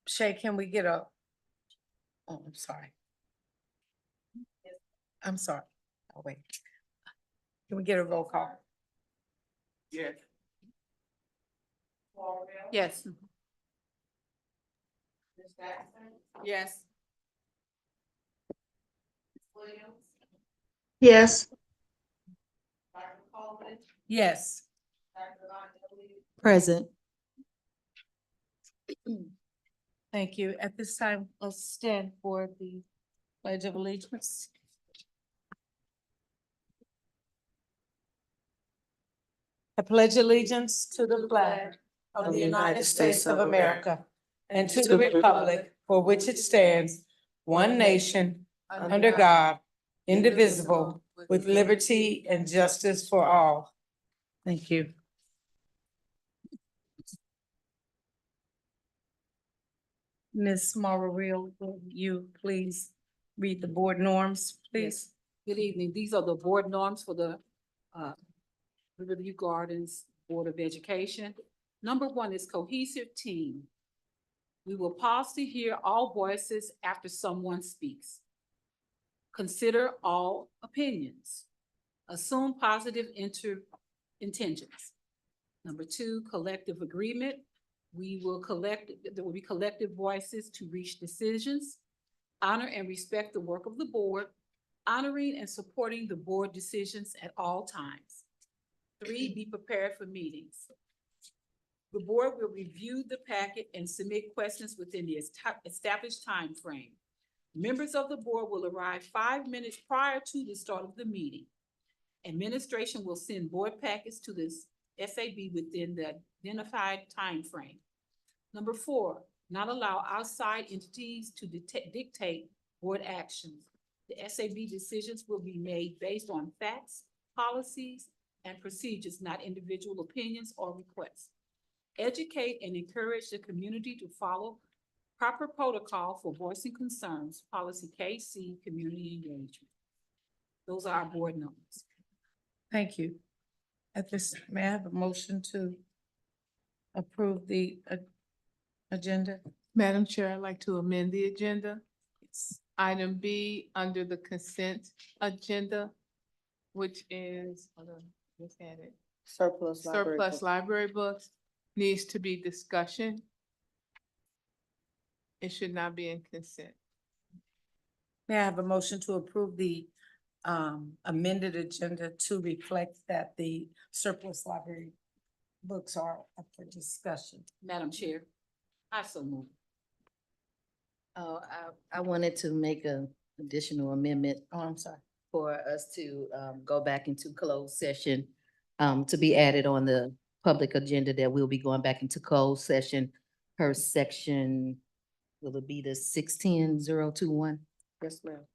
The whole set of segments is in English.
Shay, can we get a, oh, I'm sorry. I'm sorry. Oh, wait. Can we get a roll call? Yes. Yes. Yes. Yes. Yes. Present. Thank you. At this time, let's stand for the Pledge of Allegiance. I pledge allegiance to the flag of the United States of America and to the republic for which it stands, one nation, under God, indivisible, with liberty and justice for all. Thank you. Ms. Maureen, will you please read the board norms, please? Good evening. These are the board norms for the Riverview Gardens Board of Education. Number 1 is cohesive team. We will pause to hear all voices after someone speaks. Consider all opinions. Assume positive intentions. Number 2, collective agreement. There will be collective voices to reach decisions. Honor and respect the work of the board, honoring and supporting the board decisions at all times. 3, be prepared for meetings. The board will review the packet and submit questions within the established time frame. Members of the board will arrive 5 minutes prior to the start of the meeting. Administration will send board packets to this SAB within the identified time frame. Number 4, not allow outside entities to dictate board actions. The SAB decisions will be made based on facts, policies, and procedures, not individual opinions or requests. Educate and encourage the community to follow proper protocol for voicing concerns, policy KC, community engagement. Those are our board norms. Thank you. At this, may I have a motion to approve the agenda? Madam Chair, I'd like to amend the agenda. Item B, under the consent agenda, which is, hold on, just had it. Surplus Surplus library books, needs to be discussion. It should not be in consent. May I have a motion to approve the amended agenda to reflect that the surplus library books are up for discussion? Madam Chair, I so move. Oh, I wanted to make an additional amendment Oh, I'm sorry. for us to go back into closed session to be added on the public agenda that we'll be going back into closed session per section. Will it be the 610-021? Yes, ma'am.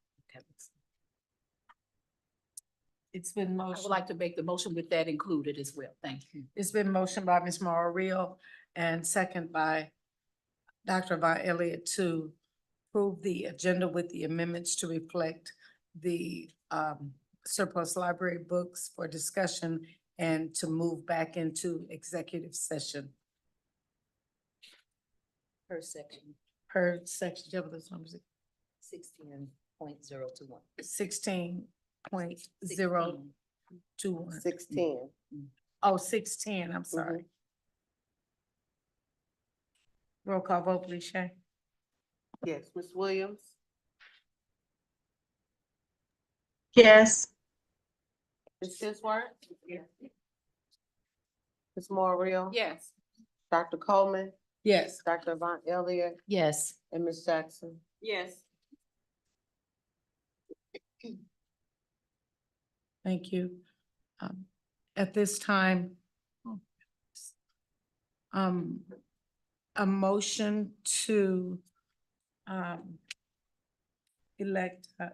It's been I would motion. like to make the motion with that included as well. Thank you. It's been motioned by Ms. Mario and second by Dr. Von Elliott to approve the agenda with the amendments to reflect the surplus library books for discussion and to move back into executive session Per section, per section, Jeff, those numbers, 16.021. 16.021. 610. Oh, 610, I'm sorry. Roll call vote, please, Shay. Yes, Ms. Williams? Yes. Ms. Tisworth? Yes. Ms. Mario? Yes. Dr. Coleman? Yes. Dr. Von Elliott? Yes. And Ms. Jackson? Yes. Thank you. At this time, a motion to elect a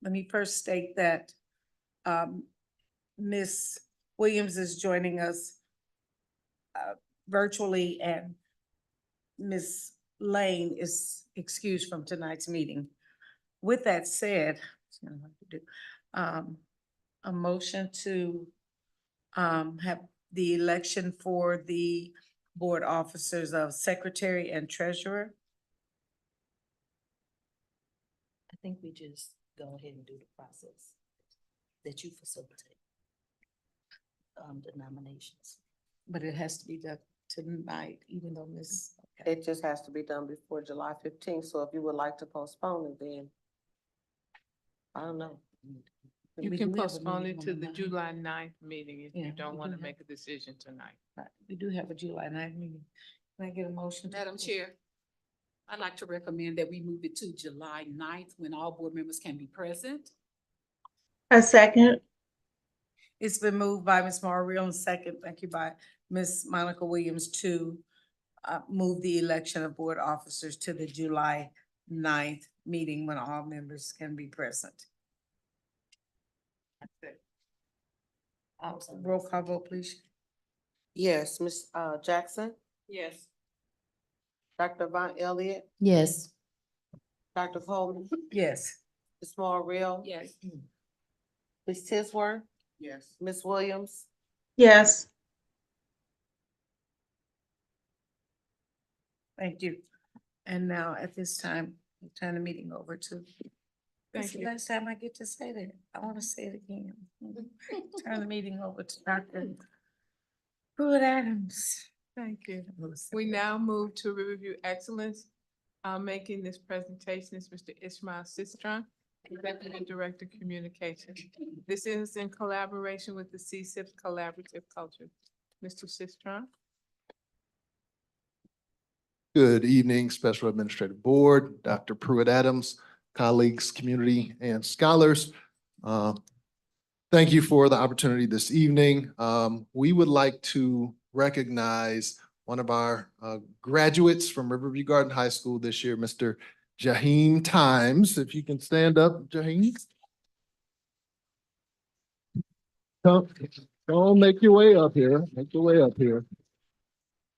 let me first state that Ms. Williams is joining us virtually and Ms. Lane is excused from tonight's meeting. With that said, a motion to have the election for the board officers of secretary and treasurer. I think we just go ahead and do the process that you facilitate. The nominations. But it has to be done tonight, even though Ms. okay. It just has to be done before July 15th, so if you would like to postpone it, then I don't know. You We can do have a postpone meeting it on to the the 9th. July 9th meeting if Yeah, you don't we want do to have- make a decision tonight. Right, we do have a July 9th meeting. Can I get a motion? to Madam post- Chair, I'd like to recommend that we move it to July 9th when all board members can be present. A second. It's been moved by Ms. Mara Real and second, thank you, by Ms. Monica Williams to move the election of board officers to the July 9th meeting when all members can be present. Roll call vote, please. Yes, Ms. Jackson, Yes. Dr. Von Elliott, Yes. Dr. Coleman, Yes. Ms. Real, Yes. Ms. Tisworth, Yes. Ms. Williams, Yes. Thank you. And now at this time, we turn the meeting over to. Thank It's the you. last time I get to say that. I want to say it again. Turn the meeting over to Dr. Pruitt Adams. Thank you. We now move to review excellence. Making this presentation is Mr. Ishmael Sistron, Executive Director Communication. This is in collaboration with the CSIP Collaborative Culture. Mr. Sistron? Good evening, Special Administrative Board, Dr. Pruitt Adams, colleagues, community, and scholars. Thank you for the opportunity this evening. We would like to recognize one of our graduates from Riverview Garden High School this year, Mr. Jaheim Times. If you can stand up, Jaheim. Don't make your way up here. Make your way up here.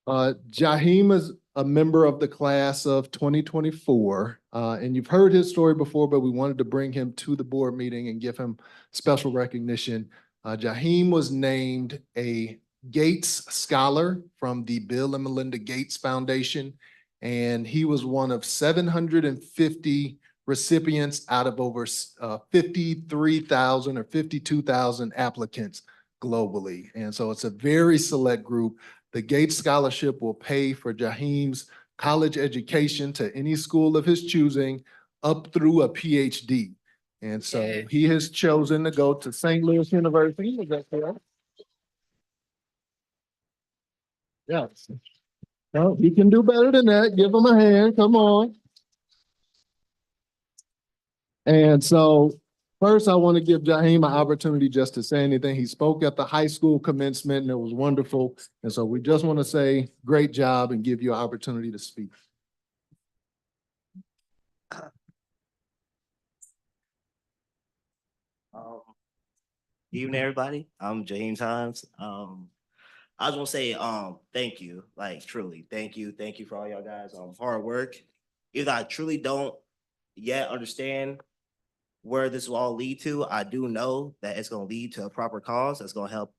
Jaheim is a member of the class of 2024, and you've heard his story before, but we wanted to bring him to the board meeting and give him special recognition. Jaheim was named a Gates Scholar from the Bill and Melinda Gates Foundation, and he was one of 750 recipients out of over 53,000 or 52,000 applicants globally. And so it's a very select group. The Gates Scholarship will pay for Jaheim's college education to any school of his choosing up through a PhD. And so Yeah. he has chosen to go to St. Louis University. Is that correct? Yes. No, he can do better than that. Give him a hand. Come on. And so first, I want to give Jaheim an opportunity just to say anything. He spoke at the high school commencement and it was wonderful. And so we just want to say, great job and give you an opportunity to speak. Evening, everybody. I'm Jaheim Times. I just want to say, thank you, like truly, thank you for all y'all guys, hard work. If I truly don't yet understand where this will all lead to, I do know that it's going to lead to a proper cause that's going to help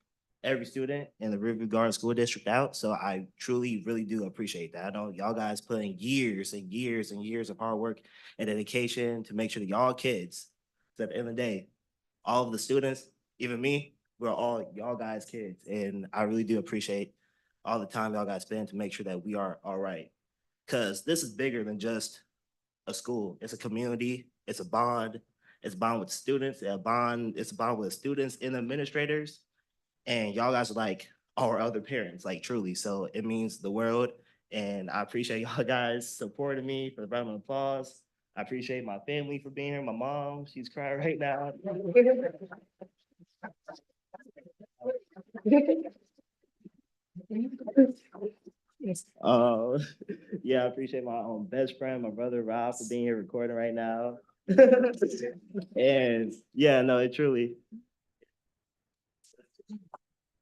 every student in the Riverview Garden School District out. So I truly, really do appreciate that. I know y'all guys put in years and years and years of hard work and dedication to make sure that y'all kids, so at the end of the day, all of the students, even me, we're all y'all guys' kids. And I really do appreciate all the time y'all guys spend to make sure that we are all right. Because this is bigger than just a school. It's a community. It's a bond. It's a bond with students. It's a bond with students and administrators. And y'all guys are like our other parents, like truly. So it means the world. And I appreciate y'all guys supporting me for the round of applause. I appreciate my family for being here. My mom, she's crying right now. Yeah, I appreciate my best friend, my brother Rob, for being here recording right now. And yeah, no, it truly.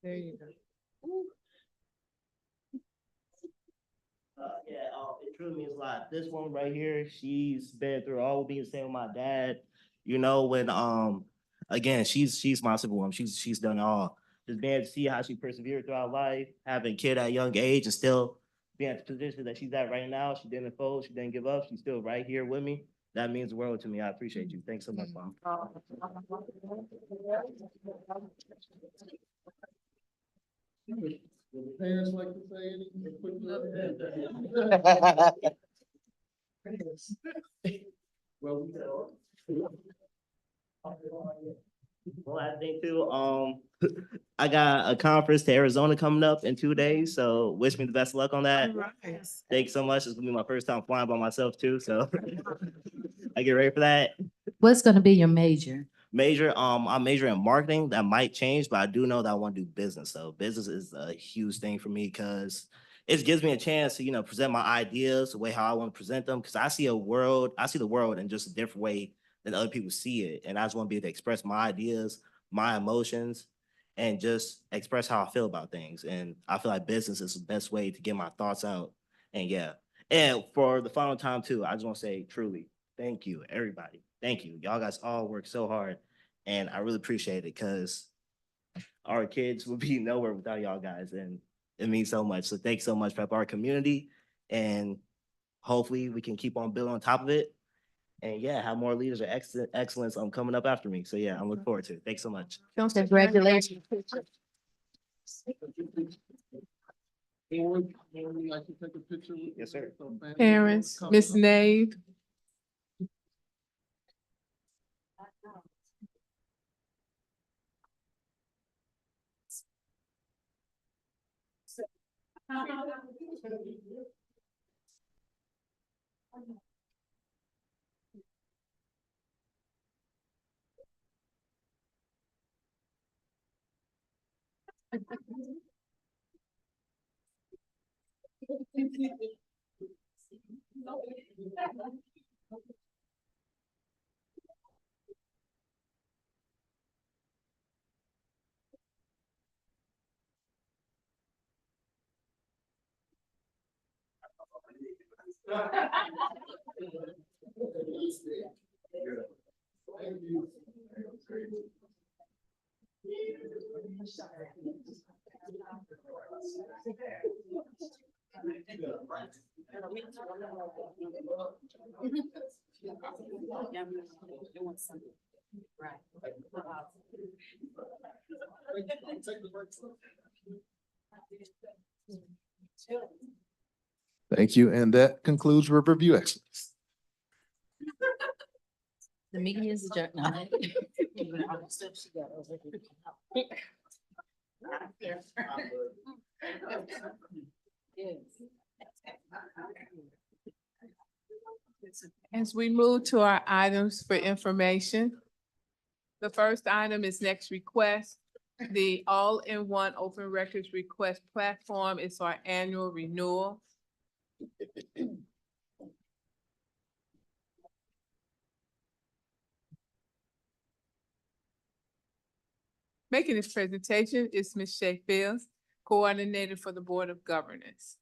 There you go. It truly means a lot. This woman right here, she's been through all being the same with my dad. You know, when again, she's my superwoman. She's done it all. just being able to see how she persevered throughout life, having a kid at a young age and still being at the position that she's at right now. She didn't fold, she didn't give up, she's still right here with me. That means the world to me. I appreciate you. Thanks so much, Mom. Parents like to say anything? Well, I think too, I got a conference to Arizona coming up in 2 days, so wish me the best of luck on that. Thanks so much. It's gonna be my first time flying by myself too, so I get ready for that. What's gonna be your major? Major, I'm majoring in marketing. That might change, but I do know that I want to do business. So business is a huge thing for me because it gives me a chance to, present my ideas the way how I want to present them. Because I see the world in just a different way than other people see it. And I just want to be able to express my ideas, my emotions, and just express how I feel about things. And I feel like business is the best way to get my thoughts out. And yeah. And for the final time too, I just want to say truly, thank you, everybody. Thank you. Y'all guys all work so hard. And I really appreciate it because our kids would be nowhere without y'all guys. And it means so much. So thanks so much for our community. And hopefully we can keep on building on top of it. And yeah, have more leaders of excellence coming up after me. So yeah, I'm looking forward to it. Thanks so much. Congratulations. Board, would you like to take a picture with? Yes, sir. Parents, Ms. Nave. Thank you. And that concludes Riverview Excellence. The meeting is adjourned. No. As we move to our items for information, the first item is next request. The all-in-one open records request platform is our annual renewal. Making this presentation is Ms. Shay Fields, Coordinator for the Board of Governance.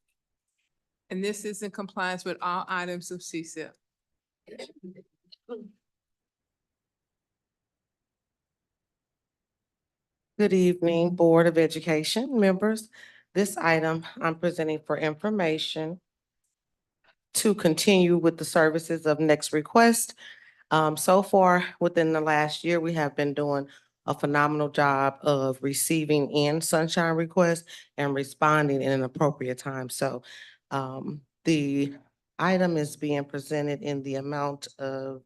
And this is in compliance with all items of CSIP. Good evening, Board of Education members. This item I'm presenting for information to continue with the services of Next Request. So far, within the last year, we have been doing a phenomenal job of receiving in sunshine requests and responding in an appropriate time. So the item is being presented in the amount of,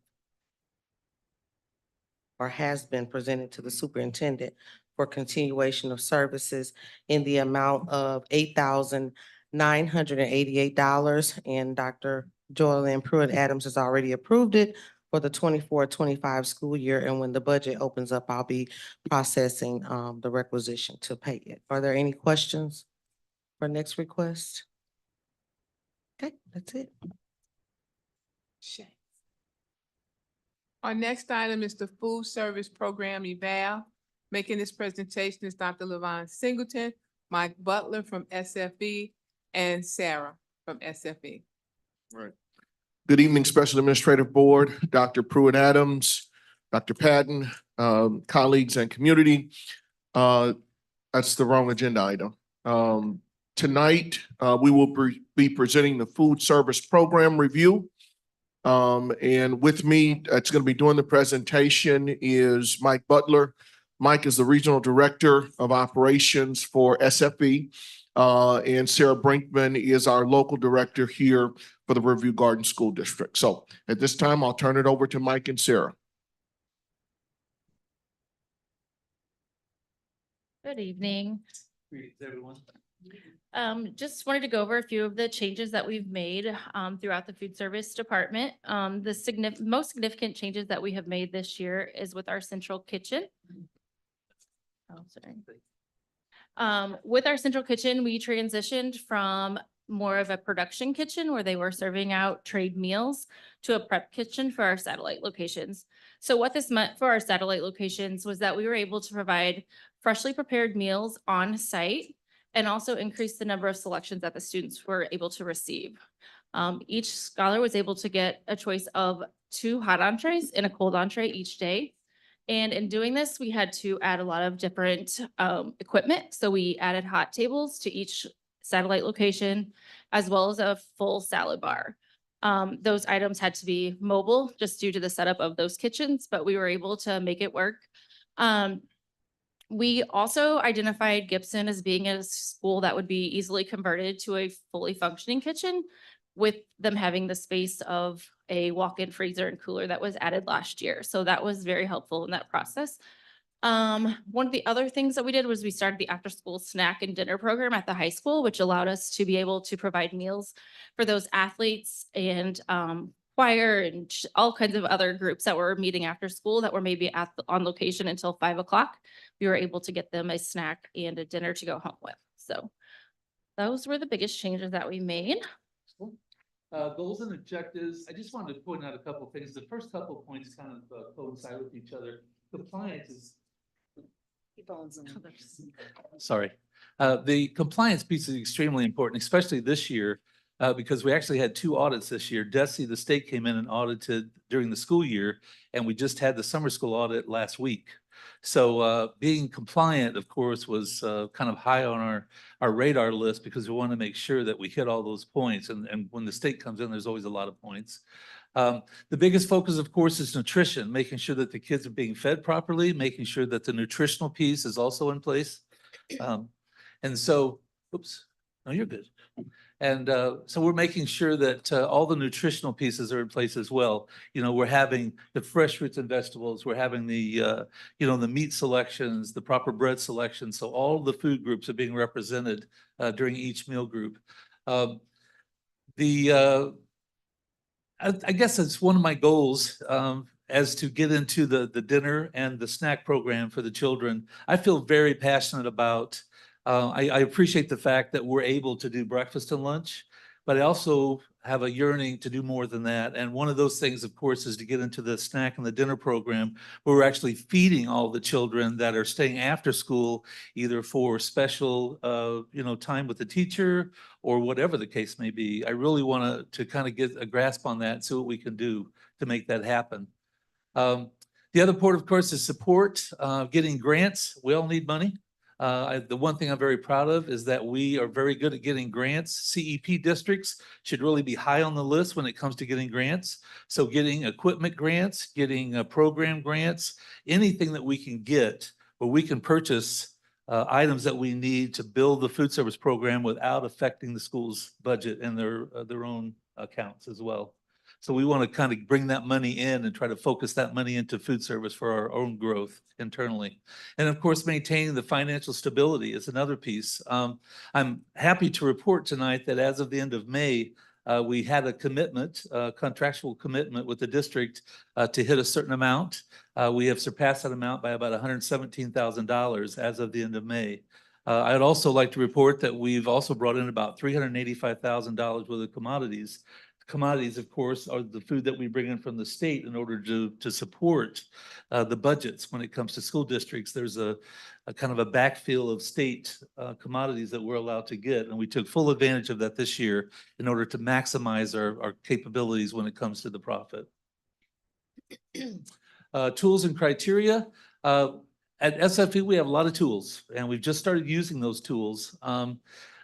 or has been presented to the superintendent for continuation of services in the amount of $8,988. And Dr. Joylyn Pruitt-Adams has already approved it for the 24-25 school year. And when the budget opens up, I'll be processing the requisition to pay it. Are there any questions for next request? Okay, that's it. Our next item is the Food Service Program eval. Making this presentation is Dr. Levon Singleton, Mike Butler from SFE, and Sarah from SFE. Right. Good evening, Special Administrative Board, Dr. Pruitt-Adams, Dr. Patton, colleagues and community. That's the wrong agenda item. Tonight, we will be presenting the food service program review. And with me, it's going to be doing the presentation is Mike Butler. Mike is the Regional Director of Operations for SFE. And Sarah Brinkman is our local director here for the Riverview Garden School District. So at this time, I'll turn it over to Mike and Sarah. Good evening. Greetings, everyone. Just wanted to go over a few of the changes that we've made throughout the food service department. The most significant changes that we have made this year is with our central kitchen. Oh, sorry. With our central kitchen, we transitioned from more of a production kitchen where they were serving out trade meals to a prep kitchen for our satellite locations. So what this meant for our satellite locations was that we were able to provide freshly prepared meals on site and also increase the number of selections that the students were able to receive. Each scholar was able to get a choice of 2 hot entrees and a cold entree each day. And in doing this, we had to add a lot of different equipment. So we added hot tables to each satellite location, as well as a full salad bar. Those items had to be mobile just due to the setup of those kitchens, but we were able to make it work. We also identified Gibson as being a school that would be easily converted to a fully functioning kitchen, with them having the space of a walk-in freezer and cooler that was added last year. So that was very helpful in that process. One of the other things that we did was we started the after-school snack and dinner program at the high school, which allowed us to be able to provide meals for those athletes and choir and all kinds of other groups that were meeting after school that were maybe on location until 5 o'clock. We were able to get them a snack and a dinner to go home with. So those were the biggest changes that we made. Goals and objectives. I just wanted to point out a couple of things. The first couple of points kind of coincide with each other. Compliance is. Sorry. The compliance piece is extremely important, especially this year, because we actually had 2 audits this year. DESE, the state came in and audited during the school year, and we just had the summer school audit last week. So being compliant, of course, was kind of high on our radar list because we want to make sure that we hit all those points. And when the state comes in, there's always a lot of points. The biggest focus, of course, is nutrition, making sure that the kids are being fed properly, making sure that the nutritional piece is also in place. And so, oops, no, you're good. And so we're making sure that all the nutritional pieces are in place as well. You know, we're having the fresh fruits and vegetables. We're having the, the meat selections, the proper bread selections. So all the food groups are being represented during each meal group. I guess it's one of my goals as to get into the dinner and the snack program for the children. I feel very passionate about I appreciate the fact that we're able to do breakfast and lunch, but I also have a yearning to do more than that. And one of those things, of course, is to get into the snack and the dinner program where we're actually feeding all the children that are staying after school, either for special, time with the teacher or whatever the case may be. I really want to kind of get a grasp on that and see what we can do to make that happen. The other part, of course, is support, getting grants. We all need money. The one thing I'm very proud of is that we are very good at getting grants. CEP districts should really be high on the list when it comes to getting grants. So getting equipment grants, getting program grants, anything that we can get where we can purchase items that we need to build the food service program without affecting the school's budget and their own accounts as well. So we want to kind of bring that money in and try to focus that money into food service for our own growth internally. And of course, maintaining the financial stability is another piece. I'm happy to report tonight that as of the end of May, we had a commitment, contractual commitment with the district to hit a certain amount. We have surpassed that amount by about $117,000 as of the end of May. I'd also like to report that we've also brought in about $385,000 worth of commodities. Commodities, of course, are the food that we bring in from the state in order to support the budgets. When it comes to school districts, there's a kind of a backfill of state commodities that we're allowed to get. And we took full advantage of that this year in order to maximize our capabilities when it comes to the profit. Tools and criteria. At SFE, we have a lot of tools and we've just started using those tools.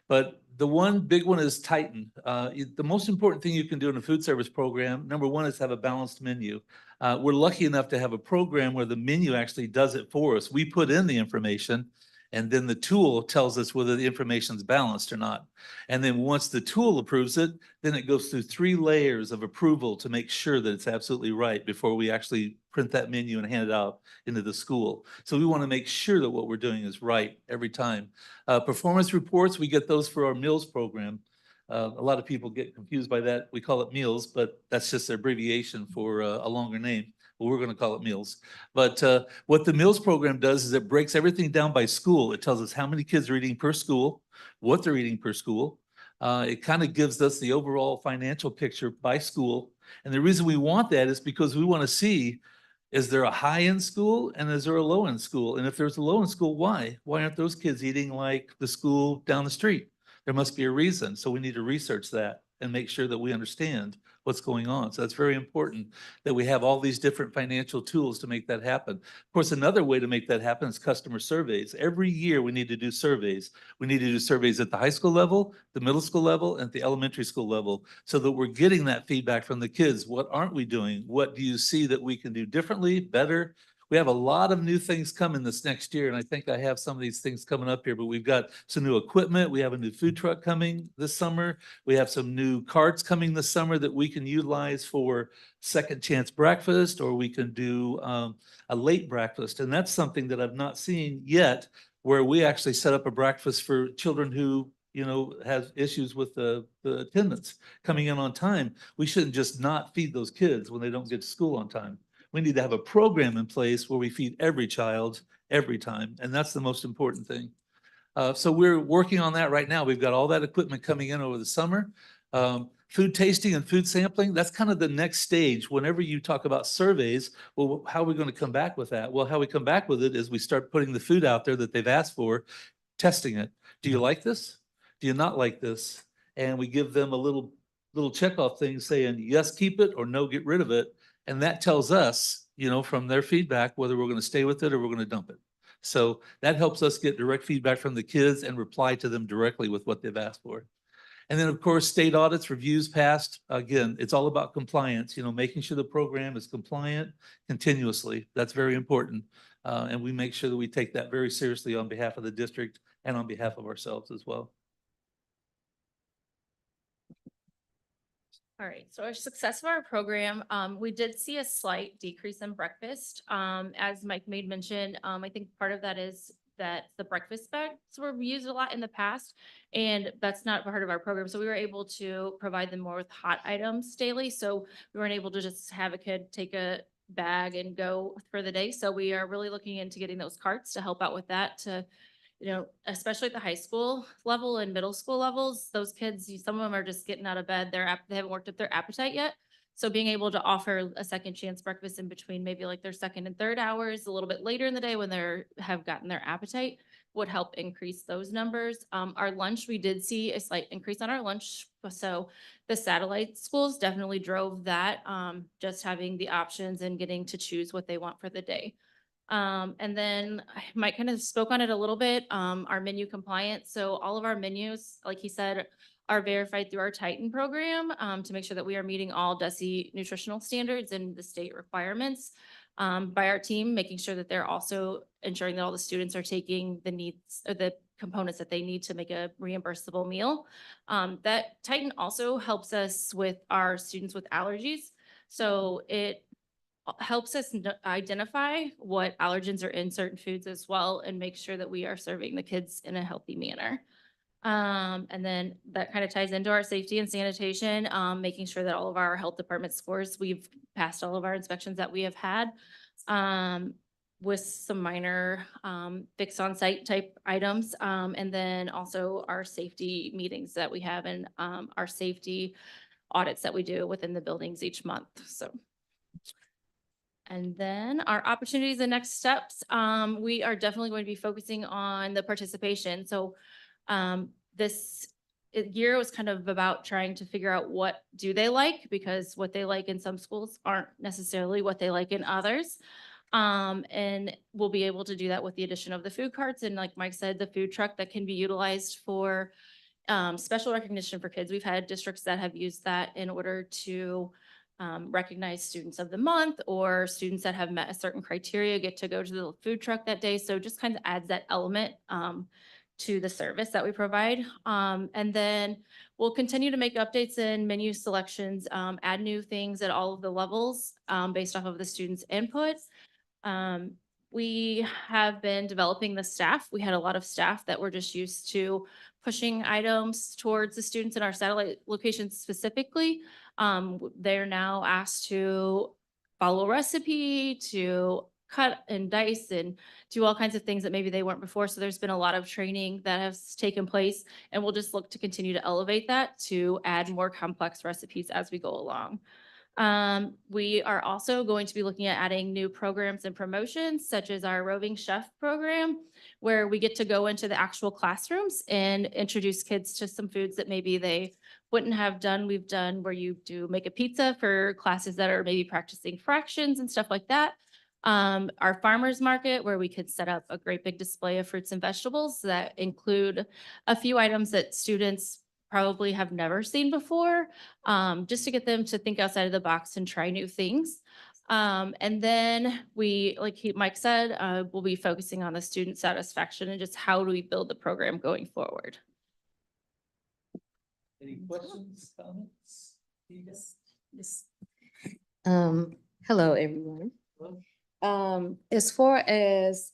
But the one big one is Titan. The most important thing you can do in a food service program, number one, is have a balanced menu. We're lucky enough to have a program where the menu actually does it for us. We put in the information and then the tool tells us whether the information's balanced or not. And then once the tool approves it, then it goes through 3 layers of approval to make sure that it's absolutely right before we actually print that menu and hand it out into the school. So we want to make sure that what we're doing is right every time. Performance reports, we get those for our meals program. A lot of people get confused by that. We call it meals, but that's just an abbreviation for a longer name. Well, we're going to call it meals. But what the meals program does is it breaks everything down by school. It tells us how many kids are eating per school, what they're eating per school. It kind of gives us the overall financial picture by school. And the reason we want that is because we want to see, is there a high-end school and is there a low-end school? And if there's a low-end school, why? Why aren't those kids eating like the school down the street? There must be a reason. So we need to research that and make sure that we understand what's going on. So that's very important that we have all these different financial tools to make that happen. Of course, another way to make that happen is customer surveys. Every year we need to do surveys. We need to do surveys at the high school level, the middle school level, and the elementary school level, so that we're getting that feedback from the kids. What aren't we doing? What do you see that we can do differently, better? We have a lot of new things coming this next year, and I think I have some of these things coming up here, but we've got some new equipment. We have a new food truck coming this summer. We have some new carts coming this summer that we can utilize for second chance breakfast, or we can do a late breakfast. And that's something that I've not seen yet, where we actually set up a breakfast for children who has issues with the attendance coming in on time. We shouldn't just not feed those kids when they don't get to school on time. We need to have a program in place where we feed every child every time. And that's the most important thing. So we're working on that right now. We've got all that equipment coming in over the summer. Food tasting and food sampling, that's kind of the next stage. Whenever you talk about surveys, well, how are we going to come back with that? Well, how we come back with it is we start putting the food out there that they've asked for, testing it. Do you like this? Do you not like this? And we give them a little checkoff thing saying, yes, keep it, or no, get rid of it. And that tells us, from their feedback, whether we're going to stay with it or we're going to dump it. So that helps us get direct feedback from the kids and reply to them directly with what they've asked for. And then, of course, state audits, reviews passed. Again, it's all about compliance, making sure the program is compliant continuously. That's very important. And we make sure that we take that very seriously on behalf of the district and on behalf of ourselves as well. All right, so our success of our program, we did see a slight decrease in breakfast. As Mike made mention, I think part of that is that the breakfast bags were used a lot in the past, and that's not part of our program. So we were able to provide them more with hot items daily. So we weren't able to just have a kid take a bag and go for the day. So we are really looking into getting those carts to help out with that, to especially at the high school level and middle school levels, those kids, some of them are just getting out of bed. They haven't worked up their appetite yet. So being able to offer a second chance breakfast in between maybe like their second and third hours, a little bit later in the day when have gotten their appetite, would help increase those numbers. Our lunch, we did see a slight increase on our lunch. So the satellite schools definitely drove that, just having the options and getting to choose what they want for the day. And then Mike kind of spoke on it a little bit, our menu compliance. So all of our menus, like he said, are verified through our Titan program, to make sure that we are meeting all DESE nutritional standards and the state requirements, by our team, making sure that they're also ensuring that all the students are taking the needs or the components that they need to make a reimbursable meal. That Titan also helps us with our students with allergies. So it helps us identify what allergens are in certain foods as well, and make sure that we are serving the kids in a healthy manner. And then that kind of ties into our safety and sanitation, making sure that all of our health department scores, we've passed all of our inspections that we have had, with some minor fix on site type items. And then also our safety meetings that we have, and our safety audits that we do within the buildings each month. So. And then our opportunities and next steps, we are definitely going to be focusing on the participation. So this year was kind of about trying to figure out what do they like, because what they like in some schools aren't necessarily what they like in others. And we'll be able to do that with the addition of the food carts and like Mike said, the food truck that can be utilized for special recognition for kids. We've had districts that have used that in order to recognize students of the month or students that have met a certain criteria get to go to the food truck that day. So just kind of adds that element to the service that we provide. And then we'll continue to make updates in menu selections, add new things at all of the levels based off of the students' input. We have been developing the staff. We had a lot of staff that were just used to pushing items towards the students in our satellite locations specifically. They're now asked to follow a recipe, to cut and dice and do all kinds of things that maybe they weren't before. So there's been a lot of training that has taken place, and we'll just look to continue to elevate that to add more complex recipes as we go along. We are also going to be looking at adding new programs and promotions such as our roving chef program, where we get to go into the actual classrooms and introduce kids to some foods that maybe they wouldn't have done. We've done where you do make a pizza for classes that are maybe practicing fractions and stuff like that. Our farmers market, where we could set up a great big display of fruits and vegetables that include a few items that students probably have never seen before, just to get them to think outside of the box and try new things. And then we, like Mike said, we'll be focusing on the student satisfaction and just how do we build the program going forward. Any questions, comments? Yes. Hello, everyone. As far as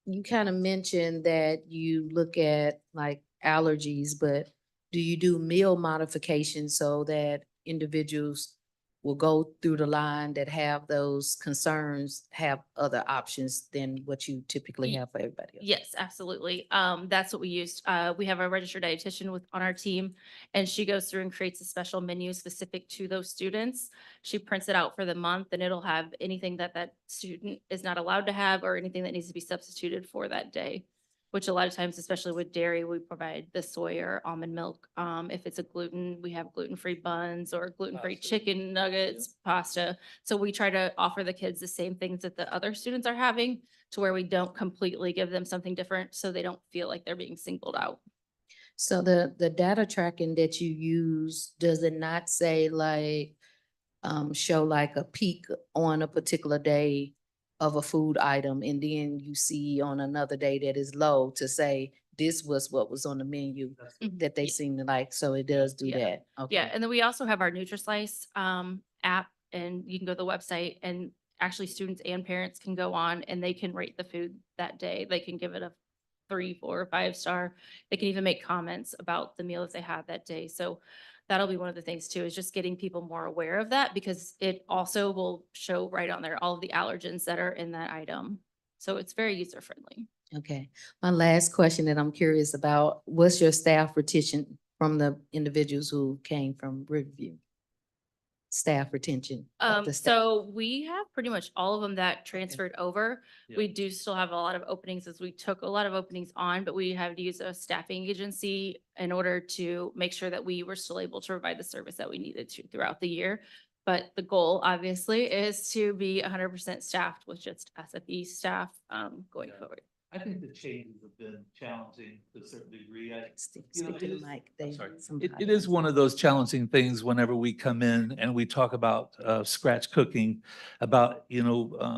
you kind of mentioned that you look at like allergies, but do you do meal modifications so that individuals will go through the line that have those concerns, have other options than what you typically have for everybody else? Yes, absolutely. That's what we used. We have a registered dietitian on our team, and she goes through and creates a special menu specific to those students. She prints it out for the month, and it'll have anything that that student is not allowed to have or anything that needs to be substituted for that day. Which a lot of times, especially with dairy, we provide the soy or almond milk. If it's a gluten, we have gluten-free buns or gluten-free Pasta. chicken nuggets, pasta. So we try to offer the kids the same things that the other students are having, to where we don't completely give them something different so they don't feel like they're being singled out. So the data tracking that you use, does it not say like, show like a peak on a particular day of a food item, and then you see on another day that is low to say this was what was on the menu that they seem to like, so it does do Yeah. that? Yeah, Okay. and then we also have our NutriSlice app, and you can go to the website, and actually students and parents can go on and they can rate the food that day. They can give it a 3, 4, or 5 star. They can even make comments about the meal that they had that day. So that'll be one of the things too, is just getting people more aware of that, because it also will show right on there all of the allergens that are in that item. So it's very user friendly. Okay. My last question that I'm curious about, what's your staff retention from the individuals who came from Riverview? Staff retention. of the staff. So we have pretty much all of them that transferred over. Yeah. We do still have a lot of openings, as we took a lot of openings on, but we have to use a staffing agency in order to make sure that we were still able to provide the service that we needed to throughout the year. But the goal obviously is to be 100% staffed with just SFE staff going Yeah. forward. I think the changes have been challenging to a certain degree. Speak you know, speak to it the is- mic. I'm They- sorry. somebody It is else. one of those challenging things whenever we come in and we talk about scratch cooking, about,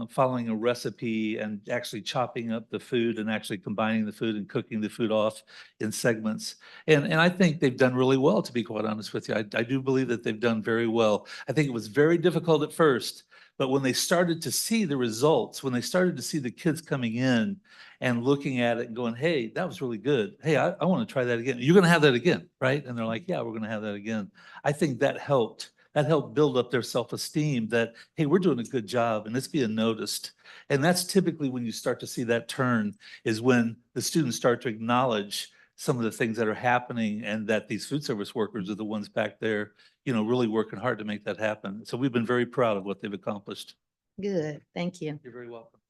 following a recipe and actually chopping up the food and actually combining the food and cooking the food off in segments. And I think they've done really well, to be quite honest with you. I do believe that they've done very well. I think it was very difficult at first, but when they started to see the results, when they started to see the kids coming in and looking at it and going, hey, that was really good. Hey, I want to try that again. You're going to have that again, right? And they're like, yeah, we're going to have that again. I think that helped. That helped build up their self-esteem that, hey, we're doing a good job and it's being noticed. And that's typically when you start to see that turn, is when the students start to acknowledge some of the things that are happening, and that these food service workers are the ones back there, really working hard to make that happen. So we've been very proud of what they've accomplished. Good, thank you. You're very welcome.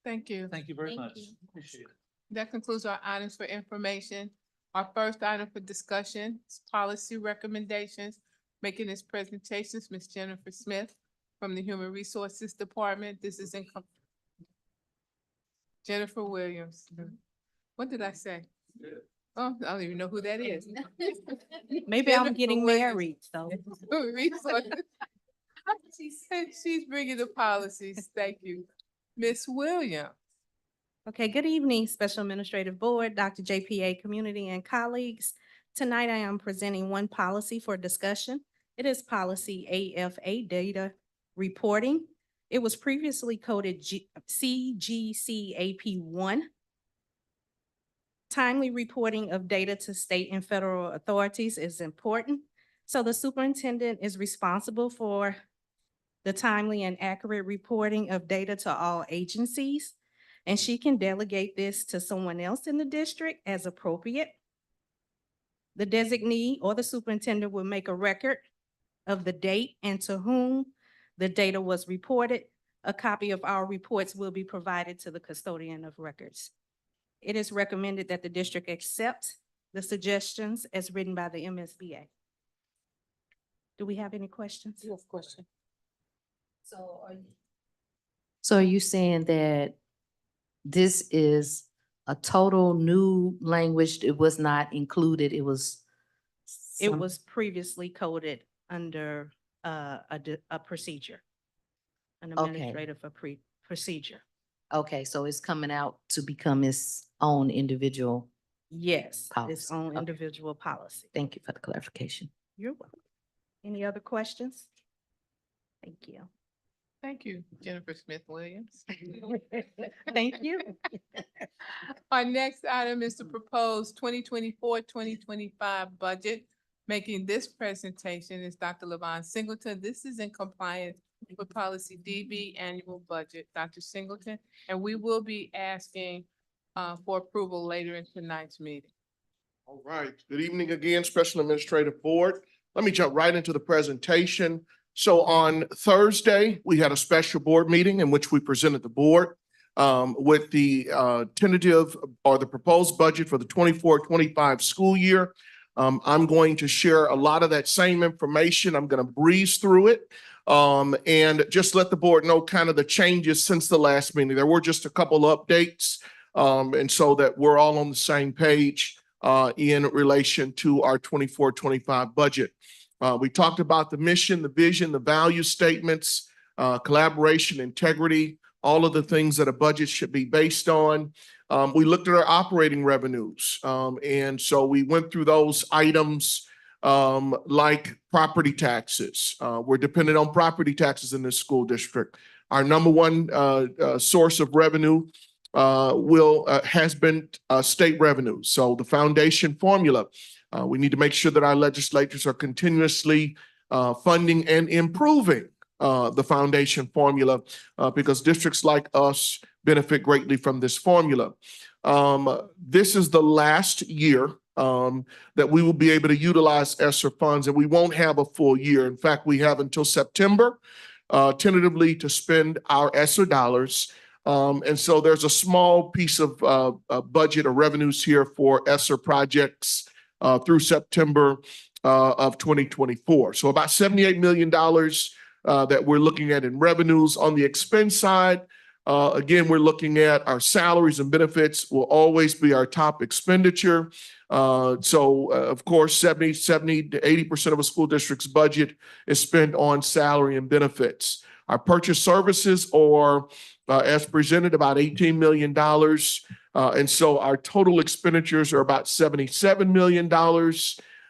Thank you. Thank you very Thank much. you. Appreciate it. That concludes our items for information. Our first item for discussion is policy recommendations Making this presentation is Ms. Jennifer Smith from the Human Resources Department. This is in Jennifer Williams. What did I say? Oh, I don't even know who that is. Maybe I'm Jennifer getting Williams. married, so. Human Resources. She's bringing the policies. Thank you. Ms. Williams. Okay, good evening, Special Administrative Board, Dr. JPA, community and colleagues. Tonight I am presenting one policy for discussion. It is policy AFA, data reporting. It was previously coded CGCAP1. Timely reporting of data to state and federal authorities is important. So the superintendent is responsible for the timely and accurate reporting of data to all agencies, and she can delegate this to someone else in the district as appropriate. The designee or the superintendent will make a record of the date and to whom the data was reported. A copy of our reports will be provided to the custodian of records. It is recommended that the district accept the suggestions as written by the MSBA. Do we have any questions? You have a question? So are you saying that this is a total new language? It was not included, it was? It some- was previously coded under a procedure, an Okay. administrative procedure. Okay, so it's coming out to become its own individual. Yes, its Policy, own okay. individual policy. Thank you for the clarification. You're welcome. Any other questions? Thank you. Thank you, Jennifer Smith Williams. Thank you. Our next item is the proposed 2024-2025 budget. Making this presentation is Dr. Levon Singleton. This is in compliance with policy DB annual budget, Dr. Singleton, and we will be asking for approval later in tonight's meeting. All right. Good evening again, Special Administrative Board. Let me jump right into the presentation. So on Thursday, we had a special board meeting in which we presented the board with the tentative or the proposed budget for the 24-25 school year. I'm going to share a lot of that same information. I'm going to breeze through it and just let the board know kind of the changes since the last meeting. There were just a couple updates and so that we're all on the same page in relation to our 24-25 budget. We talked about the mission, the vision, the value statements, collaboration, integrity, all of the things that a budget should be based on. We looked at our operating revenues. And so we went through those items like property taxes. We're dependent on property taxes in this school district. Our number one source of revenue has been state revenue. So the foundation formula, we need to make sure that our legislatures are continuously funding and improving the foundation formula because districts like us benefit greatly from this formula. This is the last year that we will be able to utilize ESSER funds, and we won't have a full year. In fact, we have until September tentatively to spend our ESSER dollars. And so there's a small piece of budget or revenues here for ESSER projects through September of 2024. So about $78 million that we're looking at in revenues. On the expense side, again, we're looking at our salaries and benefits will always be our top expenditure. Of course, 70 to 80% of a school district's budget is spent on salary and benefits. Our purchase services are, as presented, about $18 million. And so our total expenditures are about $77 million.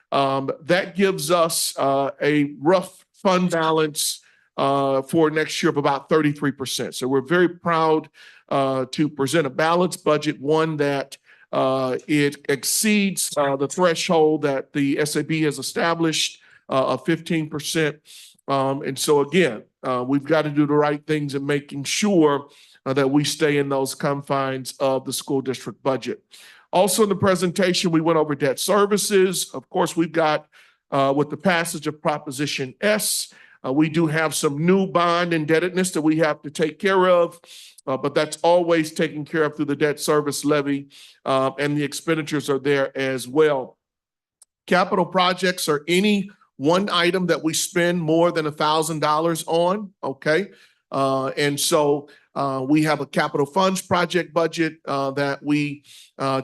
That gives us a rough fund balance for next year of about 33%. So we're very proud to present a balanced budget, one that it exceeds the threshold that the SAB has established of 15%. And so again, we've got to do the right things in making sure that we stay in those confines of the school district budget. Also in the presentation, we went over debt services. Of course, we've got with the passage of Proposition S, we do have some new bond indebtedness that we have to take care of, but that's always taken care of through the debt service levy, and the expenditures are there as well. Capital projects are any one item that we spend more than $1,000 on, okay? And so we have a capital funds project budget that we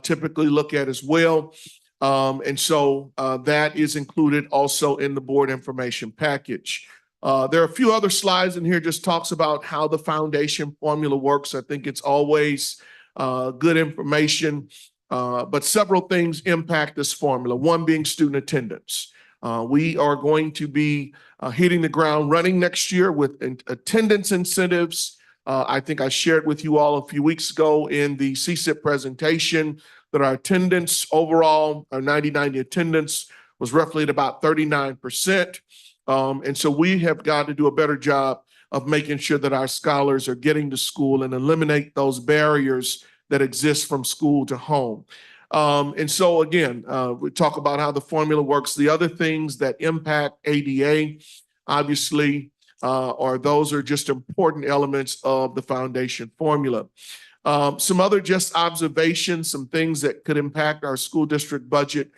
typically look at as well. And so that is included also in the board information package. There are a few other slides in here, just talks about how the foundation formula works. I think it's always good information, but several things impact this formula, one being student attendance. We are going to be hitting the ground running next year with attendance incentives. I think I shared with you all a few weeks ago in the CSIP presentation that our attendance overall, our 90-90 attendance was roughly at about 39%. And so we have got to do a better job of making sure that our scholars are getting to school and eliminate those barriers that exist from school to home. And so again, we talk about how the formula works. The other things that impact ADA, obviously, those are just important elements of the foundation formula. Some other just observations, some things that could impact our school district budget.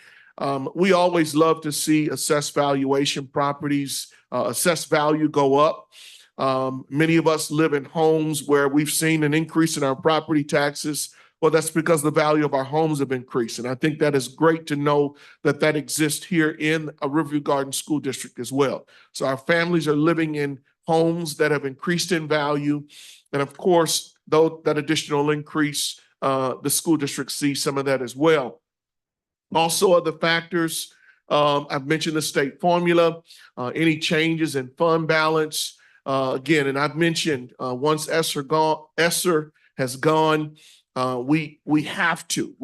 We always love to see assessed valuation properties, assessed value go up. Many of us live in homes where we've seen an increase in our property taxes. Well, that's because the value of our homes have increased. And I think that is great to know that that exists here in a Riverview Garden School District as well. So our families are living in homes that have increased in value. And of course, though that additional increase, the school district sees some of that as well. Also, other factors, I've mentioned the state formula, any changes in fund balance. Again, and I've mentioned once ESSER has gone, we have to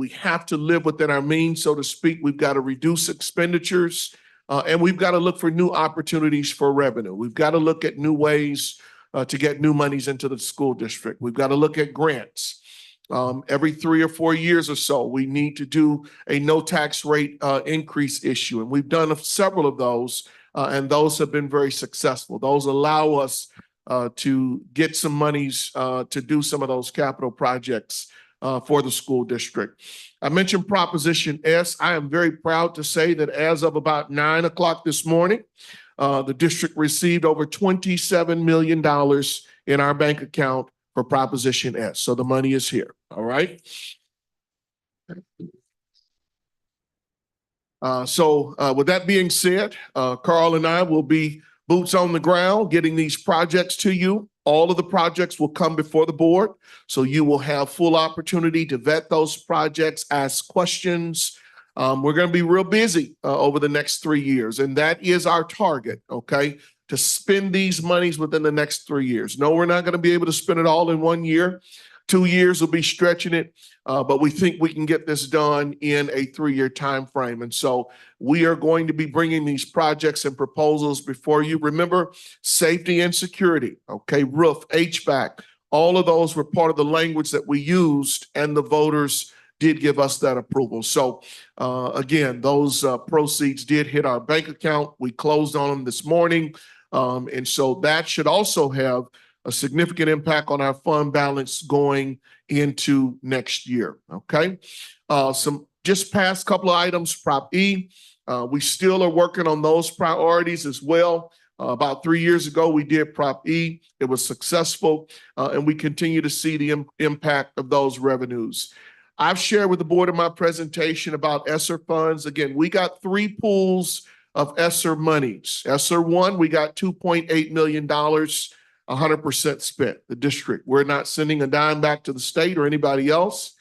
live within our means, so to speak. We've got to reduce expenditures and we've got to look for new opportunities for revenue. We've got to look at new ways to get new monies into the school district. We've got to look at grants. Every 3 or 4 years or so, we need to do a no tax rate increase issue. And we've done several of those, and those have been very successful. Those allow us to get some monies to do some of those capital projects for the school district. I mentioned Proposition S. I am very proud to say that as of about 9 o'clock this morning, the district received over $27 million in our bank account for Proposition S. So the money is here, all right? With that being said, Carl and I will be boots on the ground, getting these projects to you. All of the projects will come before the board, so you will have full opportunity to vet those projects, ask questions. We're going to be real busy over the next 3 years, and that is our target, okay? To spend these monies within the next 3 years. No, we're not going to be able to spend it all in 1 year. 2 years will be stretching it, but we think we can get this done in a 3-year time frame. And so we are going to be bringing these projects and proposals before you. Remember, safety and security, okay, roof, HVAC, all of those were part of the language that we used, and the voters did give us that approval. So again, those proceeds did hit our bank account. We closed on them this morning. And so that should also have a significant impact on our fund balance going into next year, okay? Some just past couple of items, Prop E, we still are working on those priorities as well. About 3 years ago, we did Prop E. It was successful, and we continue to see the impact of those revenues. I've shared with the board in my presentation about ESSER funds. Again, we got 3 pools of ESSER monies. ESSER 1, we got $2.8 million, 100% spent, the district. We're not sending a dime back to the state or anybody else.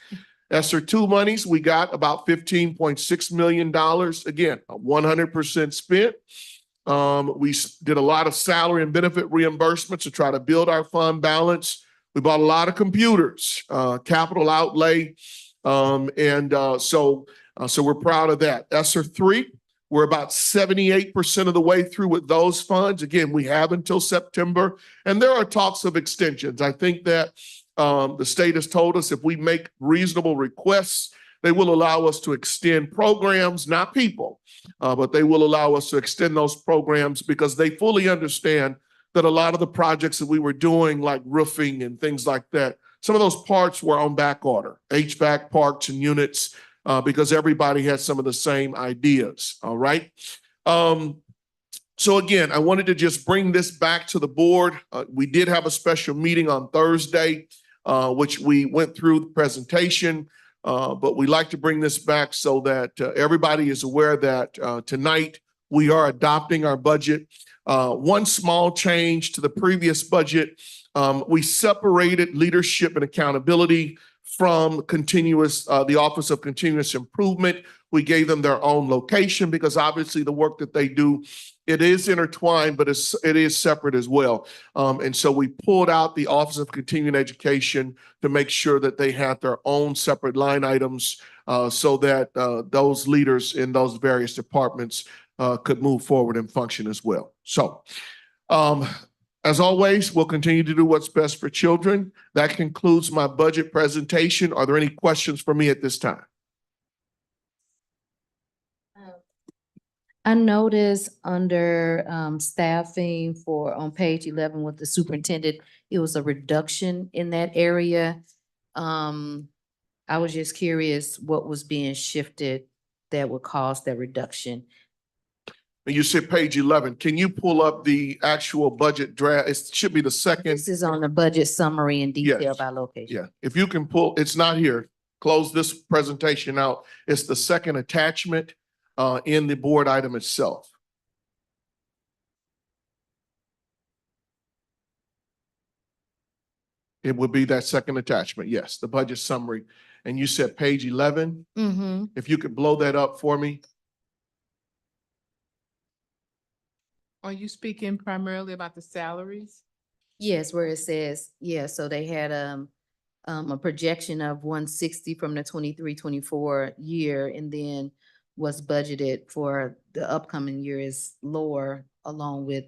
ESSER 2 monies, we got about $15.6 million, again, 100% spent. We did a lot of salary and benefit reimbursements to try to build our fund balance. We bought a lot of computers, capital outlay, so we're proud of that. ESSER 3, we're about 78% of the way through with those funds. Again, we have until September, and there are talks of extensions. I think that the state has told us if we make reasonable requests, they will allow us to extend programs, not people, but they will allow us to extend those programs because they fully understand that a lot of the projects that we were doing, like roofing and things like that, some of those parts were on back order, HVAC parts and units, because everybody had some of the same ideas, all right? So again, I wanted to just bring this back to the board. We did have a special meeting on Thursday, which we went through the presentation. But we like to bring this back so that everybody is aware that tonight we are adopting our budget. One small change to the previous budget, we separated leadership and accountability from the Office of Continuous Improvement. We gave them their own location because obviously the work that they do, it is intertwined, but it is separate as well. And so we pulled out the Office of Continuing Education to make sure that they had their own separate line items so that those leaders in those various departments could move forward and function as well. So as always, we'll continue to do what's best for children. That concludes my budget presentation. Are there any questions for me at this time? I noticed under staffing on page 11 with the superintendent, it was a reduction in that area. I was just curious what was being shifted that would cause that reduction. You said page 11. Can you pull up the actual budget draft? It should be the second. This is on the budget summary and detail Yes. by location. Yeah, if you can pull, it's not here. Close this presentation out. It's the second attachment in the board item itself. It would be that second attachment, yes, the budget summary. And you said page 11. Mm-hmm. If you could blow that up for me. Are you speaking primarily about the salaries? Yes, where it says, yeah, so they had a projection of 160 from the 23-24 year, and then what's budgeted for the upcoming year is lower along with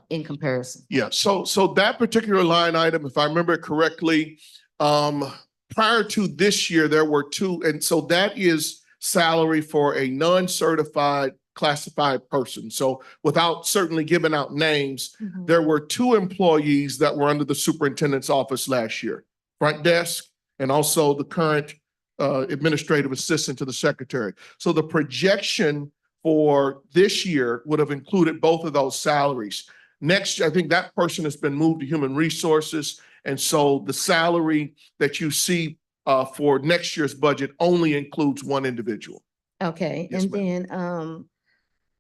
in comparison. Yeah, so that particular line item, if I remember correctly, prior to this year, there were two, and so that is salary for a non-certified classified person. So without certainly giving out names, there were two employees that were under the superintendent's office last year, front desk and also the current administrative assistant to the secretary. So the projection for this year would have included both of those salaries. Next, I think that person has been moved to human resources. And so the salary that you see for next year's budget only includes one individual. Okay, Yes, and then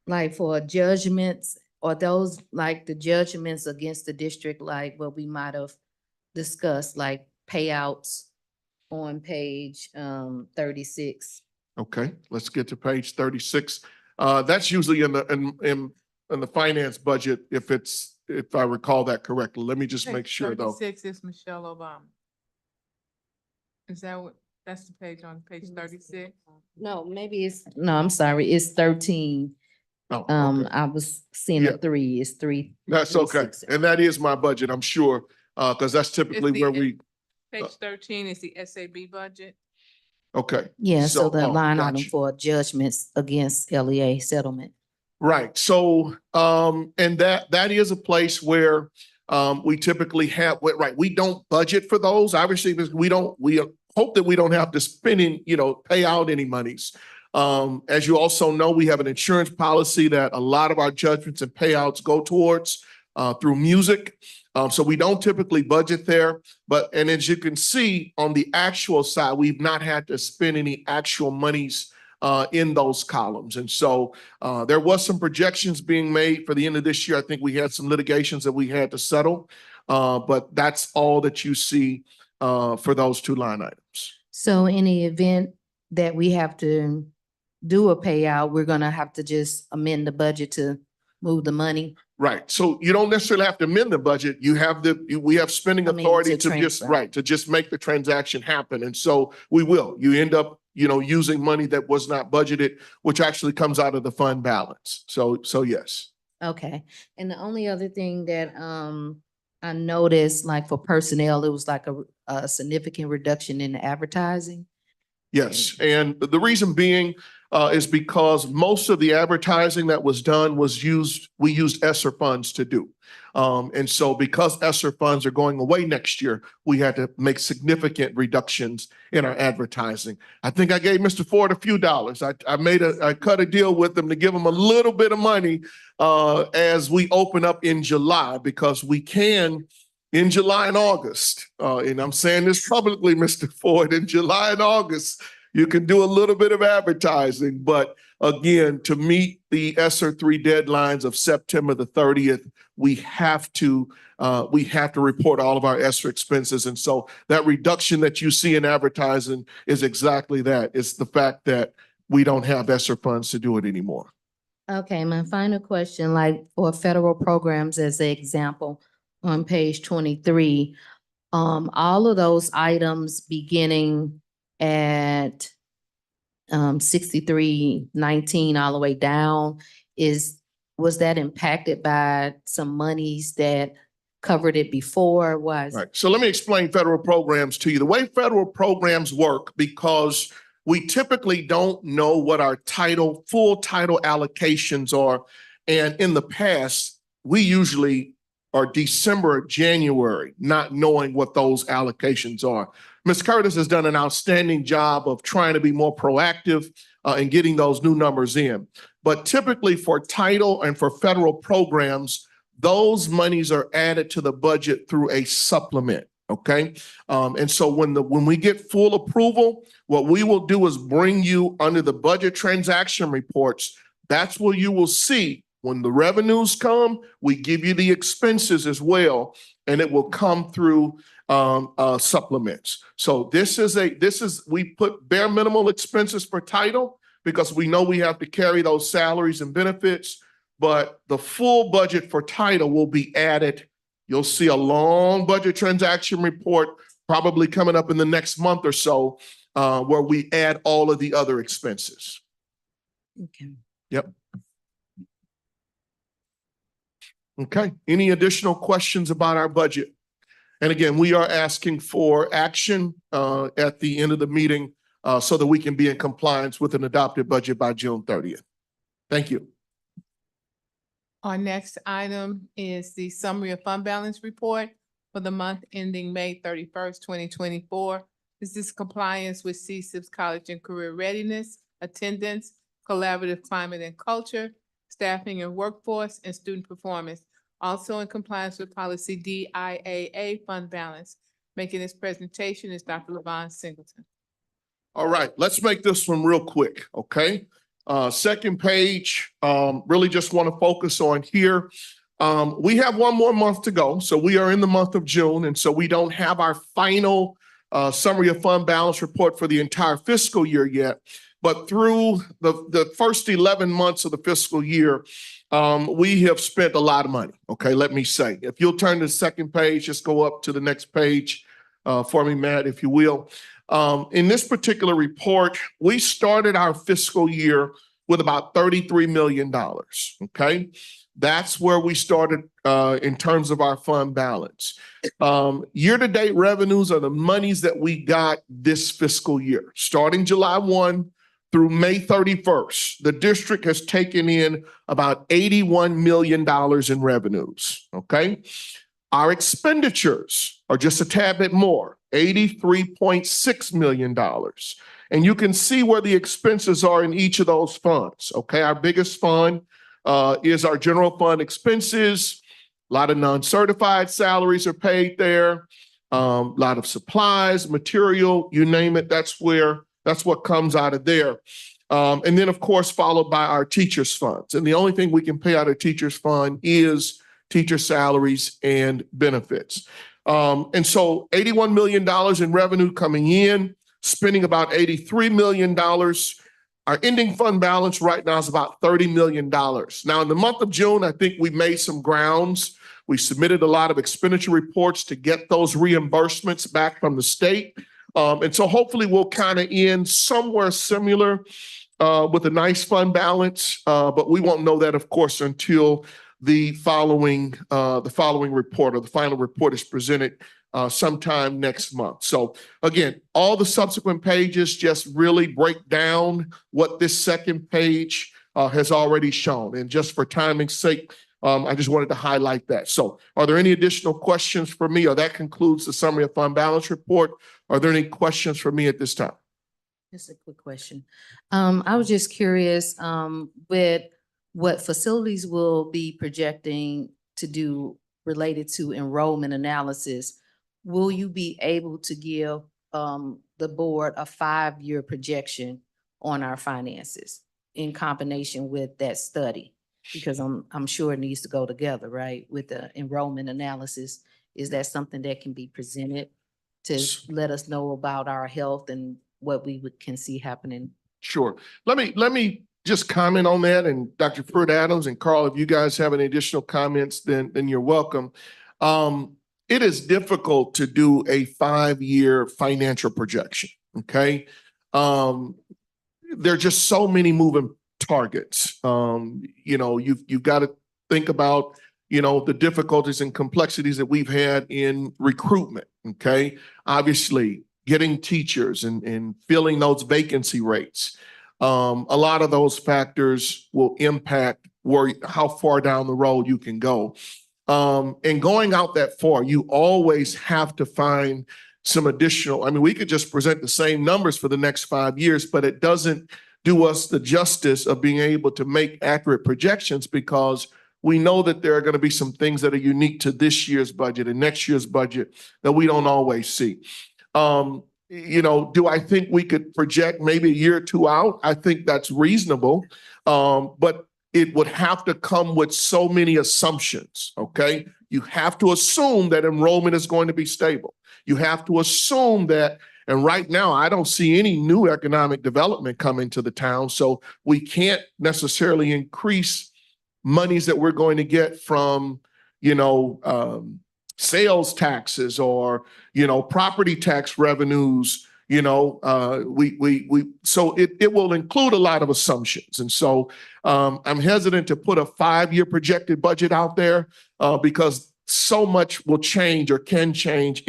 like for judgments, or those like the judgments against the district, like what we might have discussed, like payouts on page 36. Okay, let's get to page 36. That's usually in the finance budget, if I recall that correctly. Let me just make sure though. 36 is Michelle Obama. Is that that's the page on page 36? No, no, I'm sorry, it's 13. Oh, okay. I was seeing Yeah. a 3, it's 3. That's okay. 36. And that is my budget, I'm sure, because that's typically the- where we, Page 13 is the SAB budget. okay. Yeah, so the line item gotcha. for judgments against LEA settlement. Right, so, and that is a place where we typically have, right, we don't budget for those, obviously, because we hope that we don't have to pay out any monies. As you also know, we have an insurance policy that a lot of our judgments and payouts go towards through music. So we don't typically budget there, and as you can see on the actual side, we've not had to spend any actual monies in those columns. And so there was some projections being made for the end of this year. I think we had some litigations that we had to settle, but that's all that you see for those two line items. So in the event that we have to do a payout, we're gonna have to just amend the budget to move the money. Right. So you don't necessarily have to amend the budget. We have spending I mean, authority to to just, transfer. right, to just make the transaction happen. And so we will. You end up, using money that was not budgeted, which actually comes out of the fund balance. So yes. Okay, and the only other thing that I noticed, like for personnel, it was like a significant reduction in the advertising. Yes. And the reason being, is because most of the advertising that was done we used ESSER funds to do. And so because ESSER funds are going away next year, we had to make significant reductions in our advertising. I think I gave Mr. Ford a few dollars. I cut a deal with him to give him a little bit of money as we open up in July, because we can in July and August. And I'm saying this publicly, Mr. Ford, in July and August, you can do a little bit of advertising, but again, to meet the ESSER 3 deadlines of September the 30th, we have to report all of our ESSER expenses. And so that reduction that you see in advertising is exactly that. It's the fact that we don't have ESSER funds to do it anymore. Okay, my final question, like for federal programs as an example, on page 23, all of those items beginning at 6319 all the way down, was that impacted by some monies that covered it before? Right. So let me explain federal programs to you. The way federal programs work, because we typically don't know what our full title allocations are. And in the past, we usually are December or January, not knowing what those allocations are. Ms. Curtis has done an outstanding job of trying to be more proactive in getting those new numbers in. But typically for title and for federal programs, those monies are added to the budget through a supplement, okay? And so when we get full approval, what we will do is bring you under the budget transaction reports. That's where you will see when the revenues come, we give you the expenses as well, and it will come through supplements. So we put bare minimal expenses for title because we know we have to carry those salaries and benefits, but the full budget for title will be added. You'll see a long budget transaction report probably coming up in the next month or so, where we add all of the other expenses. Okay. Yep. Okay, any additional questions about our budget? And again, we are asking for action at the end of the meeting so that we can be in compliance with an adopted budget by June 30th. Thank you. Our next item is the summary of fund balance report for the month ending May 31st, 2024. This is compliance with CSIP's College and Career Readiness, attendance, collaborative climate and culture, staffing and workforce, and student performance. Also in compliance with policy DIAA fund balance. Making this presentation is Dr. Levon Singleton. All right, let's make this one real quick, okay? Second page, really just want to focus on here. We have one more month to go. So we are in the month of June, and so we don't have our final summary of fund balance report for the entire fiscal year yet. But through the first 11 months of the fiscal year, we have spent a lot of money, okay, let me say. If you'll turn to the second page, just go up to the next page for me, Matt, if you will. In this particular report, we started our fiscal year with about $33 million, okay? That's where we started in terms of our fund balance. Year-to-date revenues are the monies that we got this fiscal year. Starting July 1 through May 31st, the district has taken in about $81 million in revenues, okay? Our expenditures are just a tad bit more, $83.6 million. And you can see where the expenses are in each of those funds, okay? Our biggest fund is our general fund expenses. A lot of non-certified salaries are paid there. A lot of supplies, material, you name it, that's what comes out of there. And then, of course, followed by our teachers' funds. And the only thing we can pay out of teachers' fund is teacher salaries and benefits. And so $81 million in revenue coming in, spending about $83 million. Our ending fund balance right now is about $30 million. Now, in the month of June, I think we made some grounds. We submitted a lot of expenditure reports to get those reimbursements back from the state. And so hopefully we'll kind of end somewhere similar with a nice fund balance, but we won't know that, of course, until the following report, or the final report is presented sometime next month. So again, all the subsequent pages just really break down what this second page has already shown. And just for timing's sake, I just wanted to highlight that. So are there any additional questions for me, or that concludes the summary of fund balance report? Are there any questions for me at this time? Just a quick question. I was just curious, with what facilities will be projecting to do related to enrollment analysis. Will you be able to give, the board a 5-year projection on our finances in combination with that study? Because I'm sure it needs to go together, right, with the enrollment analysis. Is that something that can be presented to let us know about our health and what we can see happening? Sure. Let me just comment on that. And Dr. Pruitt Adams and Carl, if you guys have any additional comments, then you're welcome. It is difficult to do a 5-year financial projection. Okay. There are just so many moving targets. You've got to think about, the difficulties and complexities that we've had in recruitment. Okay. Obviously, getting teachers and filling those vacancy rates. A lot of those factors will impact how far down the road you can go. And going out that far, you always have to find some additional, we could just present the same numbers for the next 5 years, but it doesn't do us the justice of being able to make accurate projections, because we know that there are going to be some things that are unique to this year's budget and next year's budget that we don't always see. Do I think we could project maybe a year or two out? I think that's reasonable. But it would have to come with so many assumptions, okay? You have to assume that enrollment is going to be stable. You have to assume that, and right now, I don't see any new economic development coming to the town, so we can't necessarily increase monies that we're going to get from, sales taxes or, property tax revenues. So it will include a lot of assumptions. And so I'm hesitant to put a 5-year projected budget out there because so much will change or can change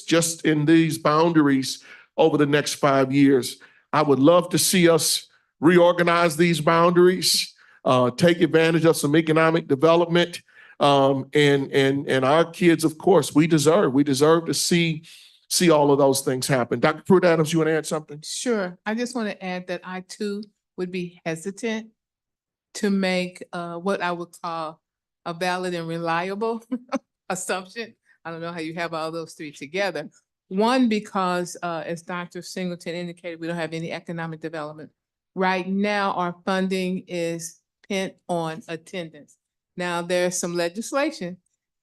just in these boundaries over the next 5 years. I would love to see us reorganize these boundaries, take advantage of some economic development. And our kids, of course, we deserve to see all of those things happen. Dr. Pruitt Adams, you want to add something? Sure. I just want to add that I too would be hesitant to make what I would call a valid and reliable assumption. I don't know how you have all those three together. One, because as Dr. Singleton indicated, we don't have any economic development. Right now, our funding is pent on attendance. Now, there's some legislation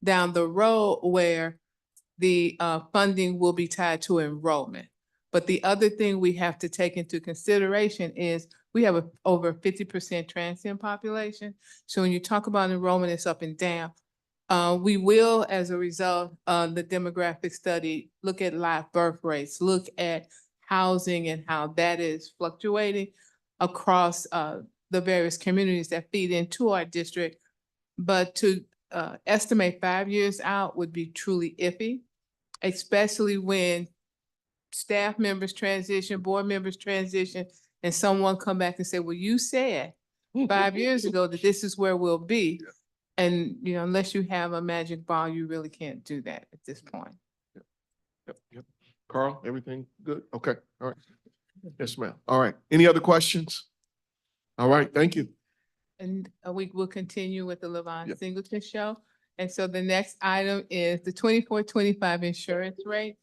down the road where the funding will be tied to enrollment. But the other thing we have to take into consideration is we have over 50% transient population. So when you talk about enrollment, it's up and down. We will, as a result of the demographic study, look at live birth rates, look at housing and how that is fluctuating across the various communities that feed into our district. But to estimate 5 years out would be truly iffy, especially when staff members transition, board members transition, and someone come back and say, well, you said 5 years ago that this is where we'll be. And, unless you have a magic ball, you really can't do that at this point. Yep. Carl, everything good? Okay. All right. Yes, ma'am. All right. Any other questions? All right. Thank you. And we will continue with the Levon Singleton Show. And so the next item is the 24-25 insurance rate.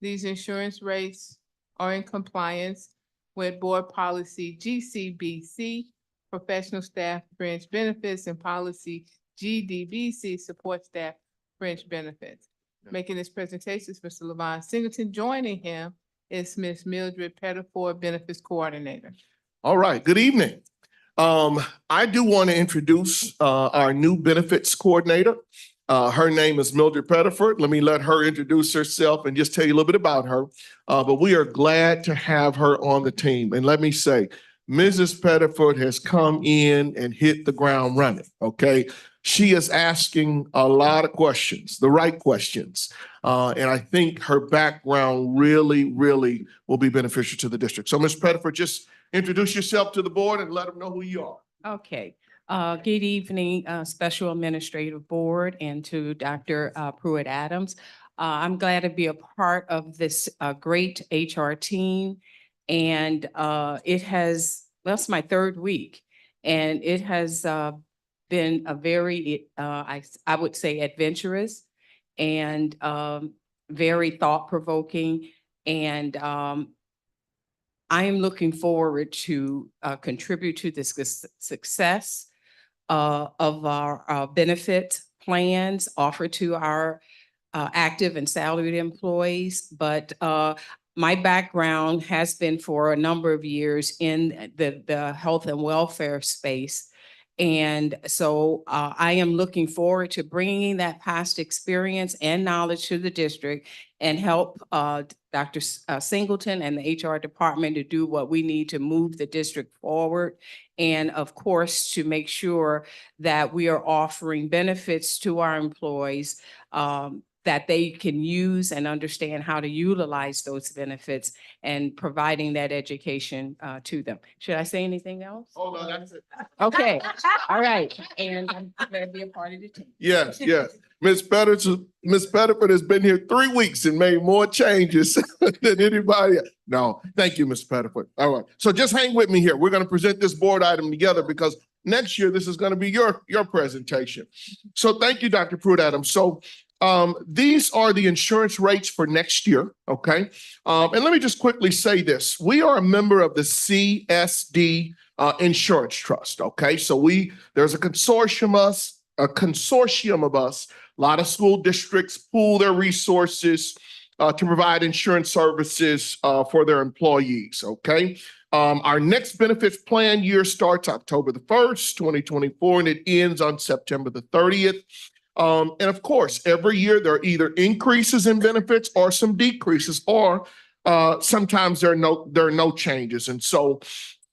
These insurance rates are in compliance with board policy GCBC, professional staff fringe benefits, and policy GDBC, support staff fringe benefits. Making this presentation is Mr. Levon Singleton. Joining him is Ms. Mildred Pettiford, benefits coordinator. All right. Good evening. I do want to introduce our new benefits coordinator. Her name is Mildred Pettiford. Let me let her introduce herself and just tell you a little bit about her. But we are glad to have her on the team. And let me say, Mrs. Pettiford has come in and hit the ground running, okay? she is asking a lot of questions, the right questions. And I think her background really, really will be beneficial to the district. So Ms. Pettiford, just introduce yourself to the board and let them know who you are. Okay, good evening, Special Administrative Board and to Dr. Pruitt Adams. I'm glad to be a part of this great HR team. And that's my third week. And it has been a very, I would say adventurous and very thought-provoking. And I am looking forward to contribute to the success of our benefit plans offered to our active and salaried employees. But my background has been for a number of years in the health and welfare space. And so I am looking forward to bringing that past experience and knowledge to the district and help Dr. Singleton and the HR department to do what we need to move the district forward. And of course, to make sure that we are offering benefits to our employees that they can use and understand how to utilize those benefits and providing that education to them. Should I say anything else? Oh, no, that's it. Okay, all right. And I'm glad to be a part of the team. Yes, yes. Ms. Pettiford has been here 3 weeks and made more changes than anybody else. No, thank you, Ms. Pettiford. All right. So just hang with me here. We're going to present this board item together because next year, this is going to be your presentation. So thank you, Dr. Pruitt Adams. So these are the insurance rates for next year, okay? And let me just quickly say this. We are a member of the CSD Insurance Trust, okay? So there's a consortium of us. A lot of school districts pool their resources to provide insurance services for their employees, okay? Our next benefits plan year starts October the 1st, 2024, and it ends on September the 30th. And of course, every year there are either increases in benefits or some decreases, or sometimes there are no changes. And so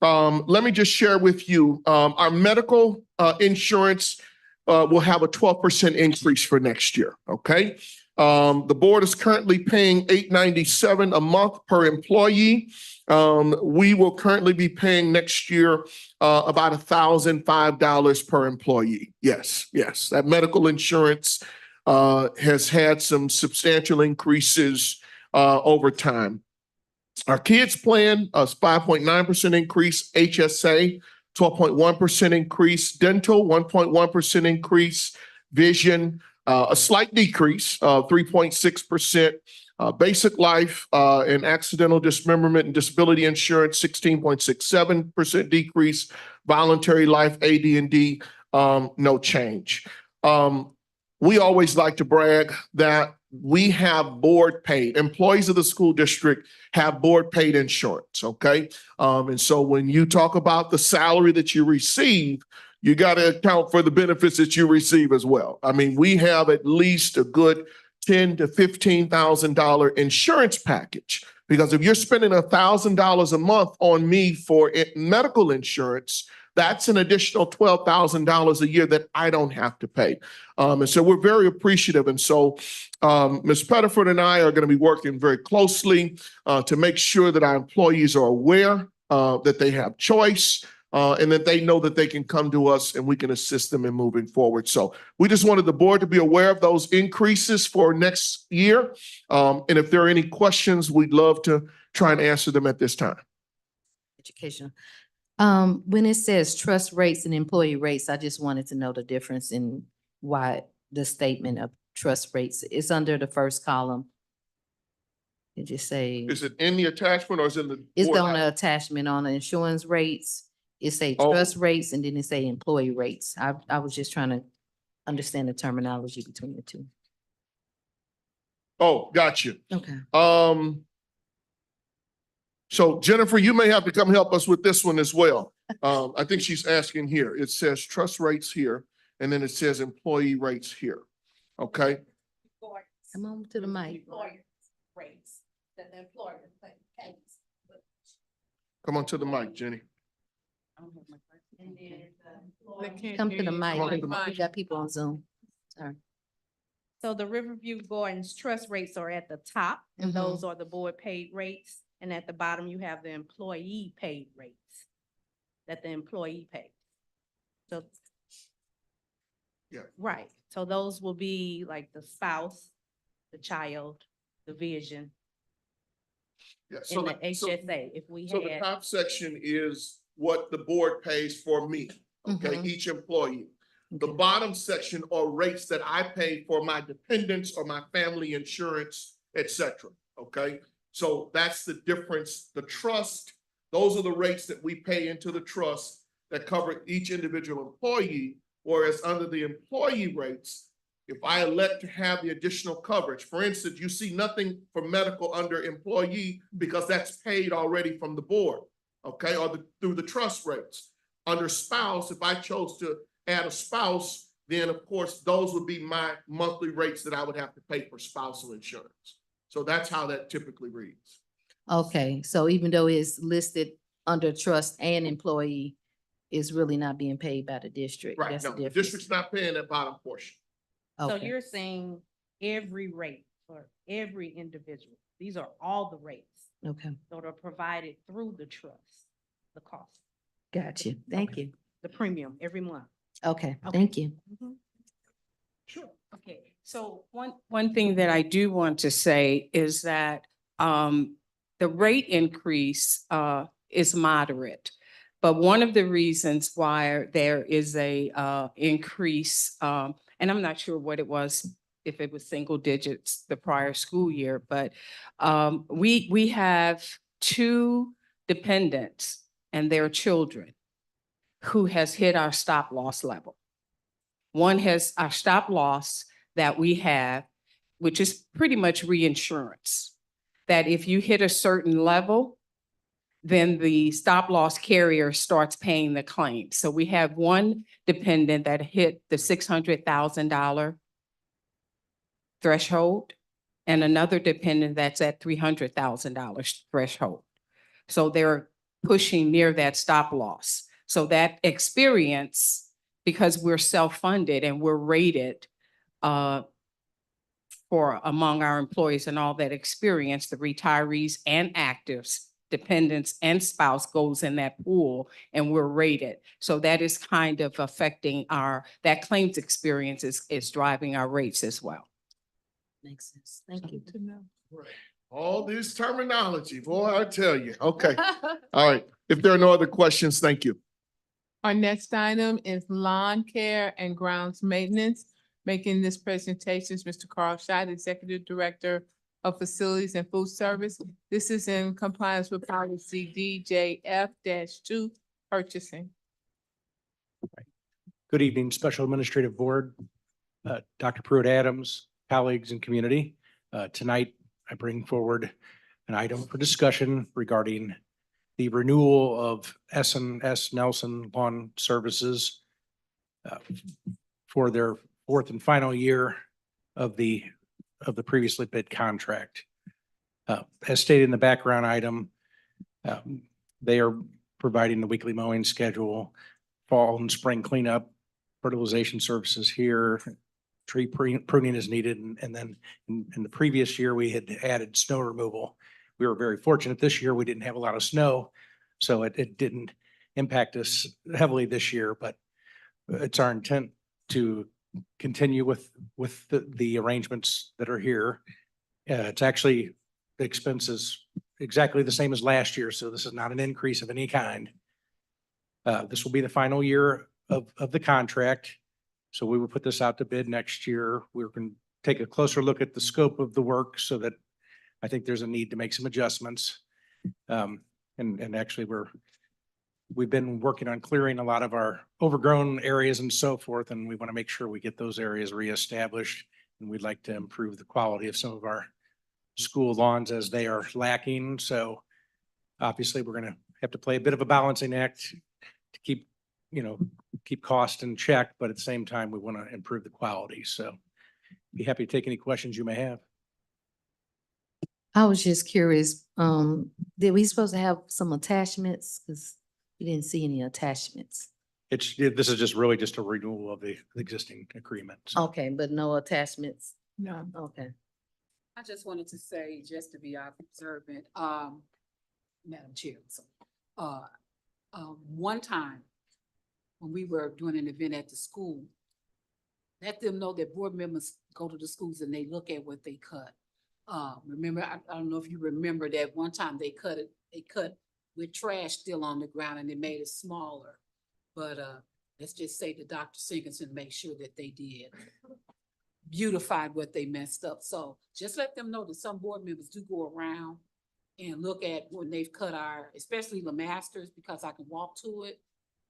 let me just share with you, our medical insurance will have a 12% increase for next year, okay? The board is currently paying $897 a month per employee. We will currently be paying next year about $1,005 per employee. Yes, yes. That medical insurance has had some substantial increases over time. Our kids plan is 5.9% increase, HSA 12.1% increase, dental 1.1% increase, vision a slight decrease of 3.6%. Basic life and accidental dismemberment and disability insurance, 16.67% decrease. Voluntary life, AD&D, no change. We always like to brag that we have board paid. Employees of the school district have board paid insurance, okay? And so when you talk about the salary that you receive, you got to account for the benefits that you receive as well. I mean, we have at least a good $10,000 to $15,000 insurance package, because if you're spending $1,000 a month on me for medical insurance, that's an additional $12,000 a year that I don't have to pay. And so we're very appreciative. And so Ms. Pettiford and I are going to be working very closely to make sure that our employees are aware that they have choice, and that they know that they can come to us and we can assist them in moving forward. So we just wanted the board to be aware of those increases for next year. And if there are any questions, we'd love to try and answer them at this time. Education. When it says trust rates and employee rates, I just wanted to know the difference in why the statement of trust rates is under the first column. It just say. Is it in the attachment or is it in the? It's board? on the attachment on the insurance rates. It say Oh. trust rates and then it say employee rates. I was just trying to understand the terminology between the two. Oh, got you. Okay. So Jennifer, you may have to come help us with this one as well. I think she's asking here. It says trust rates here, and then it says employee rates here. Okay. Come on to the mic. Rates that the employer pays. Come on to the mic, Jenny. They can't Come hear to the you. mic. Come on, We Mic. got people on Zoom. Sorry. So the Riverview Gardens trust rates are at the top, and Mhm. those are the board paid rates. And at the bottom, you have the employee paid rates that the employee pays. So. Yeah. Right, so those will be like the spouse, the child, the vision, Yeah, and so the the, so, HSA, if we so the had. top section is what the board pays for me, okay, Mhm. each employee. The Okay. bottom section are rates that I pay for my dependents or my family insurance, et cetera, okay? So that's the difference. The trust, those are the rates that we pay into the trust that cover each individual employee, whereas under the employee rates, if I elect to have the additional coverage, for instance, you see nothing for medical under employee because that's paid already from the board, okay, or through the trust rates. Under spouse, if I chose to add a spouse, then of course, those would be my monthly rates that I would have to pay for spousal insurance. So that's how that typically reads. Okay, so even though it's listed under trust and employee, it's really not being paid by the district. Right, That's no, the the difference. district's not paying that bottom portion. So Okay. you're saying every rate for every individual, these are all the rates Okay, that are provided through the trust, the cost, got you. Thank you. the premium every month. Okay, Okay. thank you. Sure. Okay, so one thing that I do want to say is that the rate increase is moderate. But one of the reasons why there is a increase, and I'm not sure what it was, if it was single digits the prior school year, but we have two dependents and their children who has hit our stop loss level. One has our stop loss that we have, which is pretty much reinsurance. That if you hit a certain level, then the stop loss carrier starts paying the claim. So we have one dependent that hit the $600,000 threshold and another dependent that's at $300,000 threshold. So they're pushing near that stop loss. So that experience, because we're self-funded and we're rated for among our employees and all that experience, the retirees and actives, dependents and spouse goes in that pool and we're rated. So that is kind of affecting that claims experience is driving our rates as well. Makes sense. Thank you. Right. All this terminology, boy, I tell you. Okay, all right. If there are no other questions, thank you. Our next item is lawn care and grounds maintenance. Making this presentation is Mr. Carl Scheid, Executive Director of Facilities and Food Service. This is in compliance with policy DJF-2, purchasing. Good evening, Special Administrative Board, Dr. Pruitt-Adams, colleagues and community. Tonight, I bring forward an item for discussion regarding the renewal of S&S Nelson Lawn Services for their fourth and final year of the previously bid contract. As stated in the background item, they are providing the weekly mowing schedule, fall and spring cleanup, fertilization services here, tree pruning is needed. And then in the previous year, we had added snow removal. We were very fortunate this year. We didn't have a lot of snow, so it didn't impact us heavily this year, but it's our intent to continue with the arrangements that are here. It's actually, the expense is exactly the same as last year, so this is not an increase of any kind. This will be the final year of the contract. So we will put this out to bid next year. We're going to take a closer look at the scope of the work so that I think there's a need to make some adjustments. And actually we've been working on clearing a lot of our overgrown areas and so forth, and we want to make sure we get those areas reestablished. And we'd like to improve the quality of some of our school lawns as they are lacking. So obviously we're going to have to play a bit of a balancing act to keep cost in check, but at the same time, we want to improve the quality. So be happy to take any questions you may have. I was just curious, did we supposed to have some attachments? Because we didn't see any attachments. this is just really just a renewal of the existing agreement. So Okay, but no attachments? No. Okay. I just wanted to say, just to be observant, Madam Chair, so, one time when we were doing an event at the school, let them know that board members go to the schools and they look at what they cut. Remember, I don't know if you remember that one time they cut with trash still on the ground and they made it smaller. But, let's just say to Dr. Singleton, make sure that they did beautified what they messed up. So just let them know that some board members do go around and look at when they've cut our, especially the masters, because I can walk to it.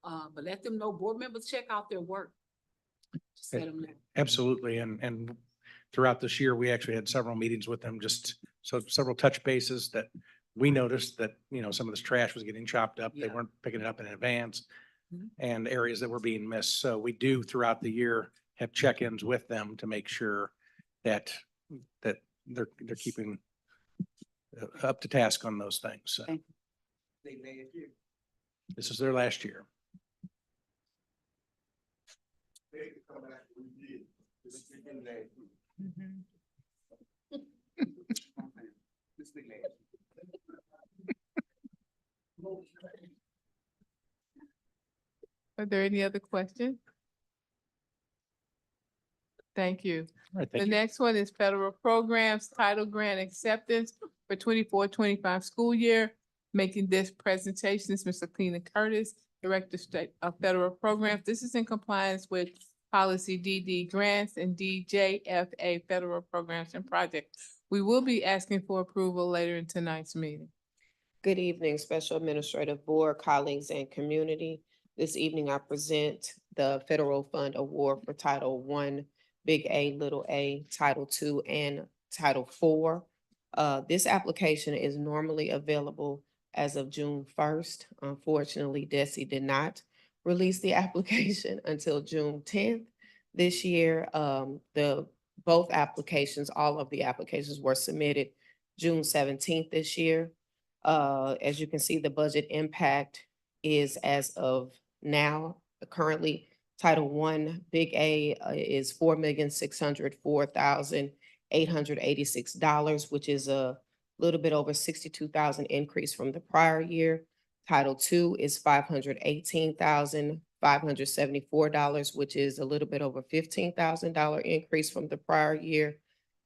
But let them know board members check out their work. Just let them know. absolutely. And throughout this year, we actually had several meetings with them, several touch bases that we noticed that, some of this trash was getting chopped up. They Yeah. weren't picking it up in advance Mhm. and areas that were being missed. So we do throughout the year have check-ins with them to make sure that they're keeping up to task on those things. So Thank this is their last year. Are there any other questions? Thank you. All right, The thank you. next one is federal programs, title grant acceptance for 24-25 school year. Making this presentation is Ms. Lakina Curtis, Director of Federal Programs. This is in compliance with policy DD grants and DJFA federal programs and projects. We will be asking for approval later in tonight's meeting. Good evening, Special Administrative Board, colleagues, and community. This evening, I present the Federal Fund Award for Title I, Big A, Little A, Title II, and Title IV. This application is normally available as of June 1st. Unfortunately, DESI did not release the application until June 10th this year. Both applications, all of the applications were submitted June 17th this year. As you can see, the budget impact is as of now, currently, Title I, Big A, is $4,604,886, which is a little bit over 62,000 increase from the prior year. Title II is $518,574, which is a little bit over $15,000 increase from the prior year.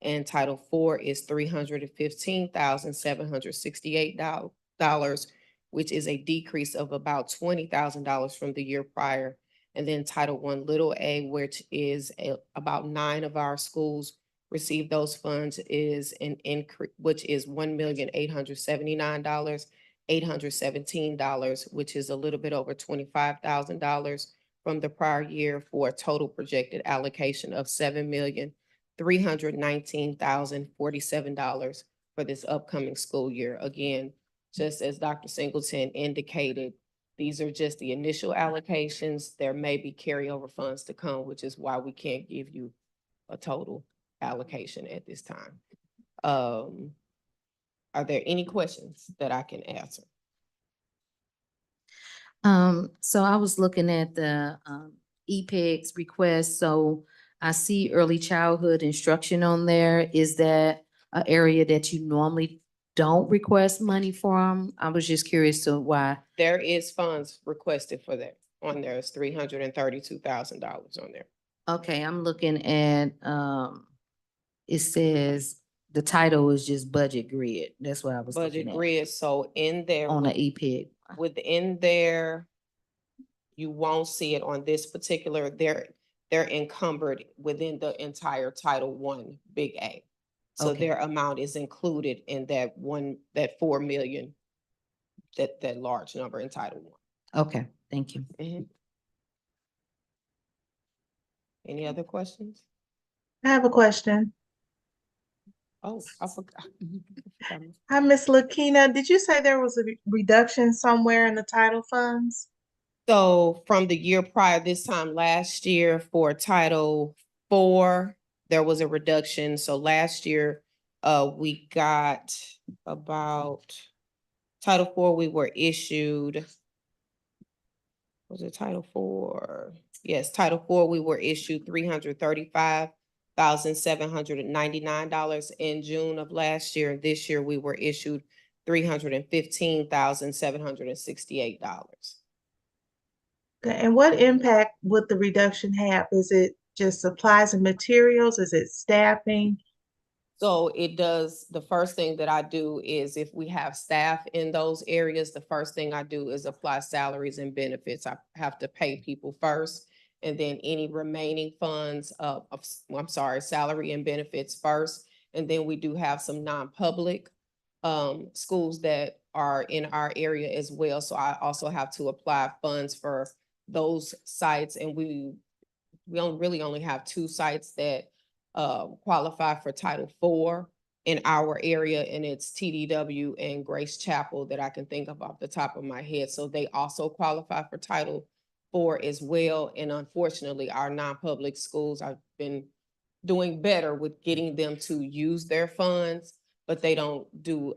And Title IV is $315,768, which is a decrease of about $20,000 from the year prior. And then Title I, Little A, which is about 9 of our schools receive those funds, is an increase, which is $1,879,817, which is a little bit over $25,000 from the prior year, for a total projected allocation of $7,319,047 for this upcoming school year. Again, just as Dr. Singleton indicated, these are just the initial allocations. There may be carryover funds to come, which is why we can't give you a total allocation at this time. Are there any questions that I can answer? So I was looking at the EPICS request, so I see early childhood instruction on there. Is that an area that you normally don't request money from? I was just curious to why. There is funds requested for that. On there is $332,000 on there. Okay, I'm looking at, it says the title is just budget grid. That's what I was Budget looking at grid, so in there. on the EPIC. Within there, you won't see it on this particular, they're encumbered within the entire Title I, Big A. So Okay. their amount is included in that 4 million, that large number in Title I. Okay, thank you. Any other questions? I have a question. Oh, I forgot. Hi, Ms. Lakina. Did you say there was a reduction somewhere in the title funds? So from the year prior, this time last year for Title IV, there was a reduction. So last year, we got about, Title IV, we were issued was it Title IV? Yes, Title IV, we were issued $335,799 in June of last year. This year, we were issued $315,768. Okay, and what impact would the reduction have? Is it just supplies and materials? Is it staffing? So it does, the first thing that I do is if we have staff in those areas, the first thing I do is apply salaries and benefits. I have to pay people first. And then any remaining funds salary and benefits first. And then we do have some non-public schools that are in our area as well. So I also have to apply funds for those sites. And we really only have 2 sites that qualify for Title IV in our area, and it's TDW and Grace Chapel that I can think of off the top of my head. So they also qualify for Title IV as well. And unfortunately, our non-public schools have been doing better with getting them to use their funds, but they don't do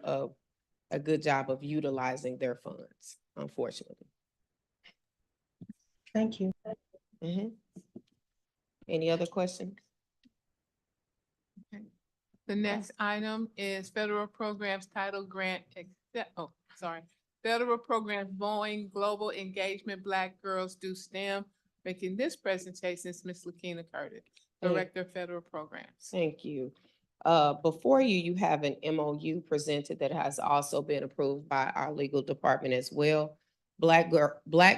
a good job of utilizing their funds, unfortunately. Thank you. Mhm. Any other questions? The next item is federal programs title grant, federal programs Boeing Global Engagement Black Girls Do STEM. Making this presentation is Ms. Lakina Curtis, Director of Federal Programs. Thank you. Before you, you have an MOU presented that has also been approved by our legal department as well. Black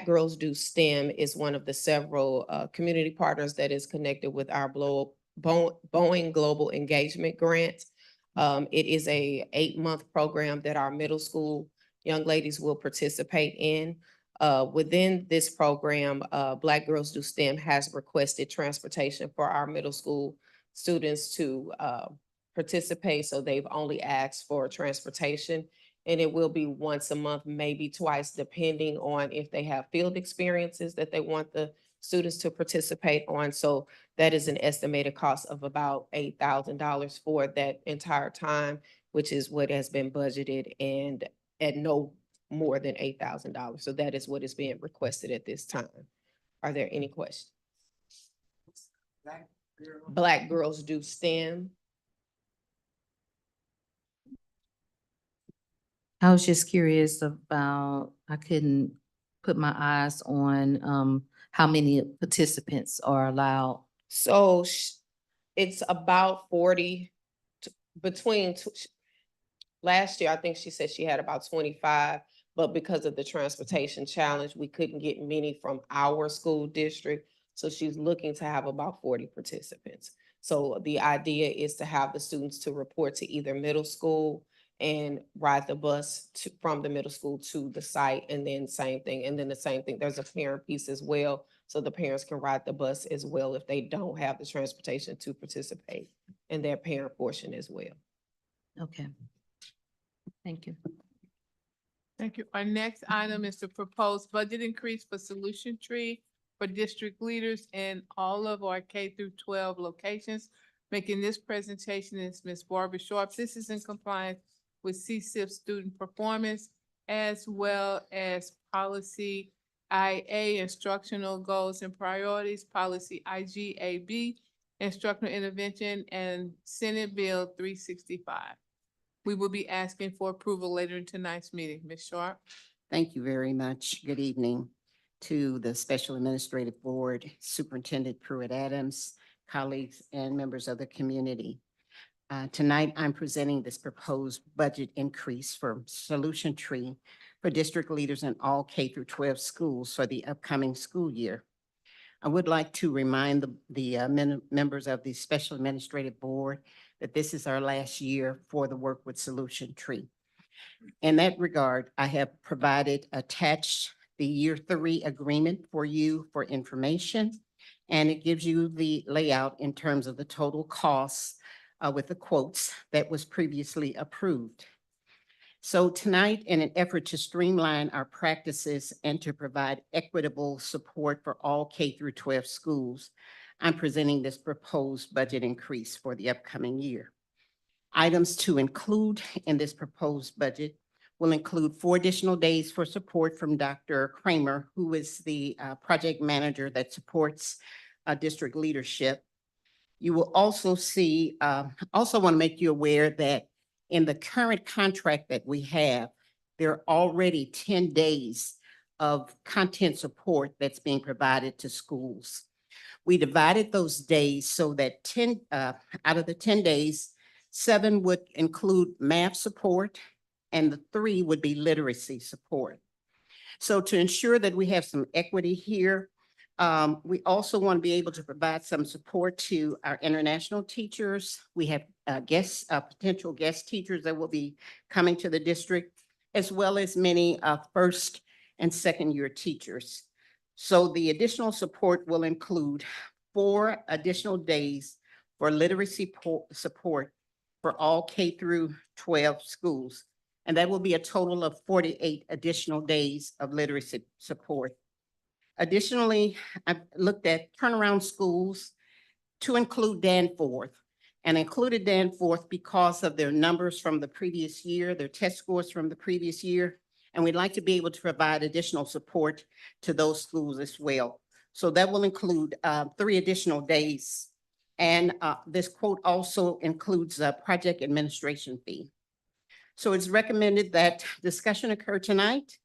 Girls Do STEM is one of the several community partners that is connected with our Boeing Global Engagement Grant. It is a 8-month program that our middle school young ladies will participate in. Within this program, Black Girls Do STEM has requested transportation for our middle school students to participate. So they've only asked for transportation, and it will be once a month, maybe twice, depending on if they have field experiences that they want the students to participate on. So that is an estimated cost of about $8,000 for that entire time, which is what has been budgeted, and at no more than $8,000. So that is what is being requested at this time. Are there any questions? Black Girls Do STEM. I was just curious about, I couldn't put my eyes on how many participants are allowed. So it's about 40 last year, I think she said she had about 25, but because of the transportation challenge, we couldn't get many from our school district. So she's looking to have about 40 participants. So the idea is to have the students to report to either middle school and ride the bus from the middle school to the site, and then same thing. And then the same thing, there's a parent piece as well. So the parents can ride the bus as well if they don't have the transportation to participate in their parent portion as well. Okay. Thank you. Thank you. Our next item is the proposed budget increase for Solution Tree for district leaders in all of our K-12 locations. Making this presentation is Ms. Barbara Sharp. This is in compliance with CSIP student performance, as well as policy IA, instructional goals and priorities, policy IGAB, instructional intervention, and Senate Bill 365. We will be asking for approval later in tonight's meeting. Ms. Sharp? Thank you very much. Good evening to the Special Administrative Board, Superintendent Pruitt-Adams, colleagues, and members of the community. Tonight, I'm presenting this proposed budget increase for Solution Tree for district leaders in all K-12 schools for the upcoming school year. I would like to remind the members of the Special Administrative Board that this is our last year for the work with Solution Tree. In that regard, I have attached the year 3 agreement for you for information, and it gives you the layout in terms of the total costs with the quotes that was previously approved. So tonight, in an effort to streamline our practices and to provide equitable support for all K-12 schools, I'm presenting this proposed budget increase for the upcoming year. Items to include in this proposed budget will include 4 additional days for support from Dr. Kramer, who is the project manager that supports district leadership. You will also see, also want to make you aware that in the current contract that we have, there are already 10 days of content support that's being provided to schools. We divided those days so that 10, out of the 10 days, 7 would include math support and the 3 would be literacy support. So to ensure that we have some equity here, we also want to be able to provide some support to our international teachers. We have potential guest teachers that will be coming to the district, as well as many first and second year teachers. So the additional support will include 4 additional days for literacy support for all K through 12 schools. And that will be a total of 48 additional days of literacy support. Additionally, I've looked at turnaround schools to include Danforth, and included Danforth because of their numbers from the previous year, their test scores from the previous year. And we'd like to be able to provide additional support to those schools as well. So that will include 3 additional days. And this quote also includes a project administration fee. So it's recommended that discussion occur tonight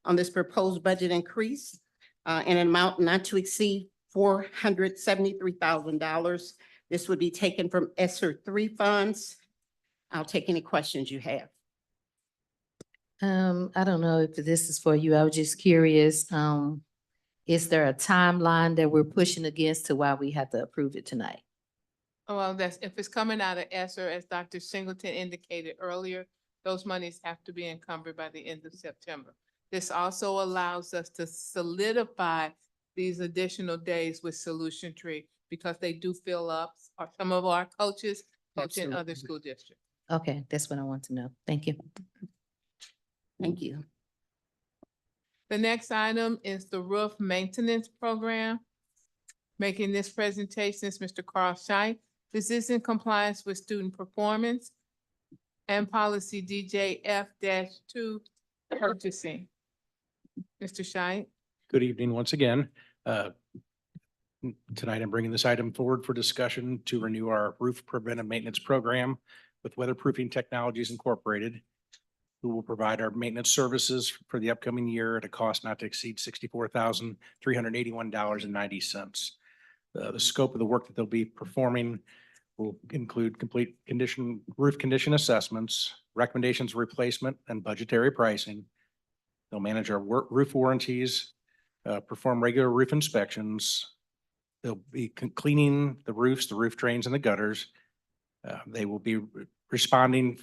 on this proposed budget increase in an amount not to exceed $473,000. This would be taken from ESSER 3 funds. I'll take any questions you have. I don't know if this is for you. I was just curious. Is there a timeline that we're pushing against to why we have to approve it tonight? Well, that's, if it's coming out of ESSER, as Dr. Singleton indicated earlier, those monies have to be encumbered by the end of September. This also allows us to solidify these additional days with Solution Tree because they do fill up, or some of our coaches coach in other school districts. Okay, that's what I want to know. Thank you. Thank you. The next item is the roof maintenance program. Making this presentation is Mr. Carl Scheit. This is in compliance with student performance and policy DJF-2 purchasing. Mr. Scheit. Good evening once again. Tonight I'm bringing this item forward for discussion to renew our roof preventive maintenance program with Weatherproofing Technologies Incorporated, who will provide our maintenance services for the upcoming year at a cost not to exceed $64,381.90. The scope of the work that they'll be performing will include complete roof condition assessments, recommendations of replacement, and budgetary pricing. They'll manage our roof warranties, perform regular roof inspections. They'll be cleaning the roofs, the roof drains, and the gutters. They will be responding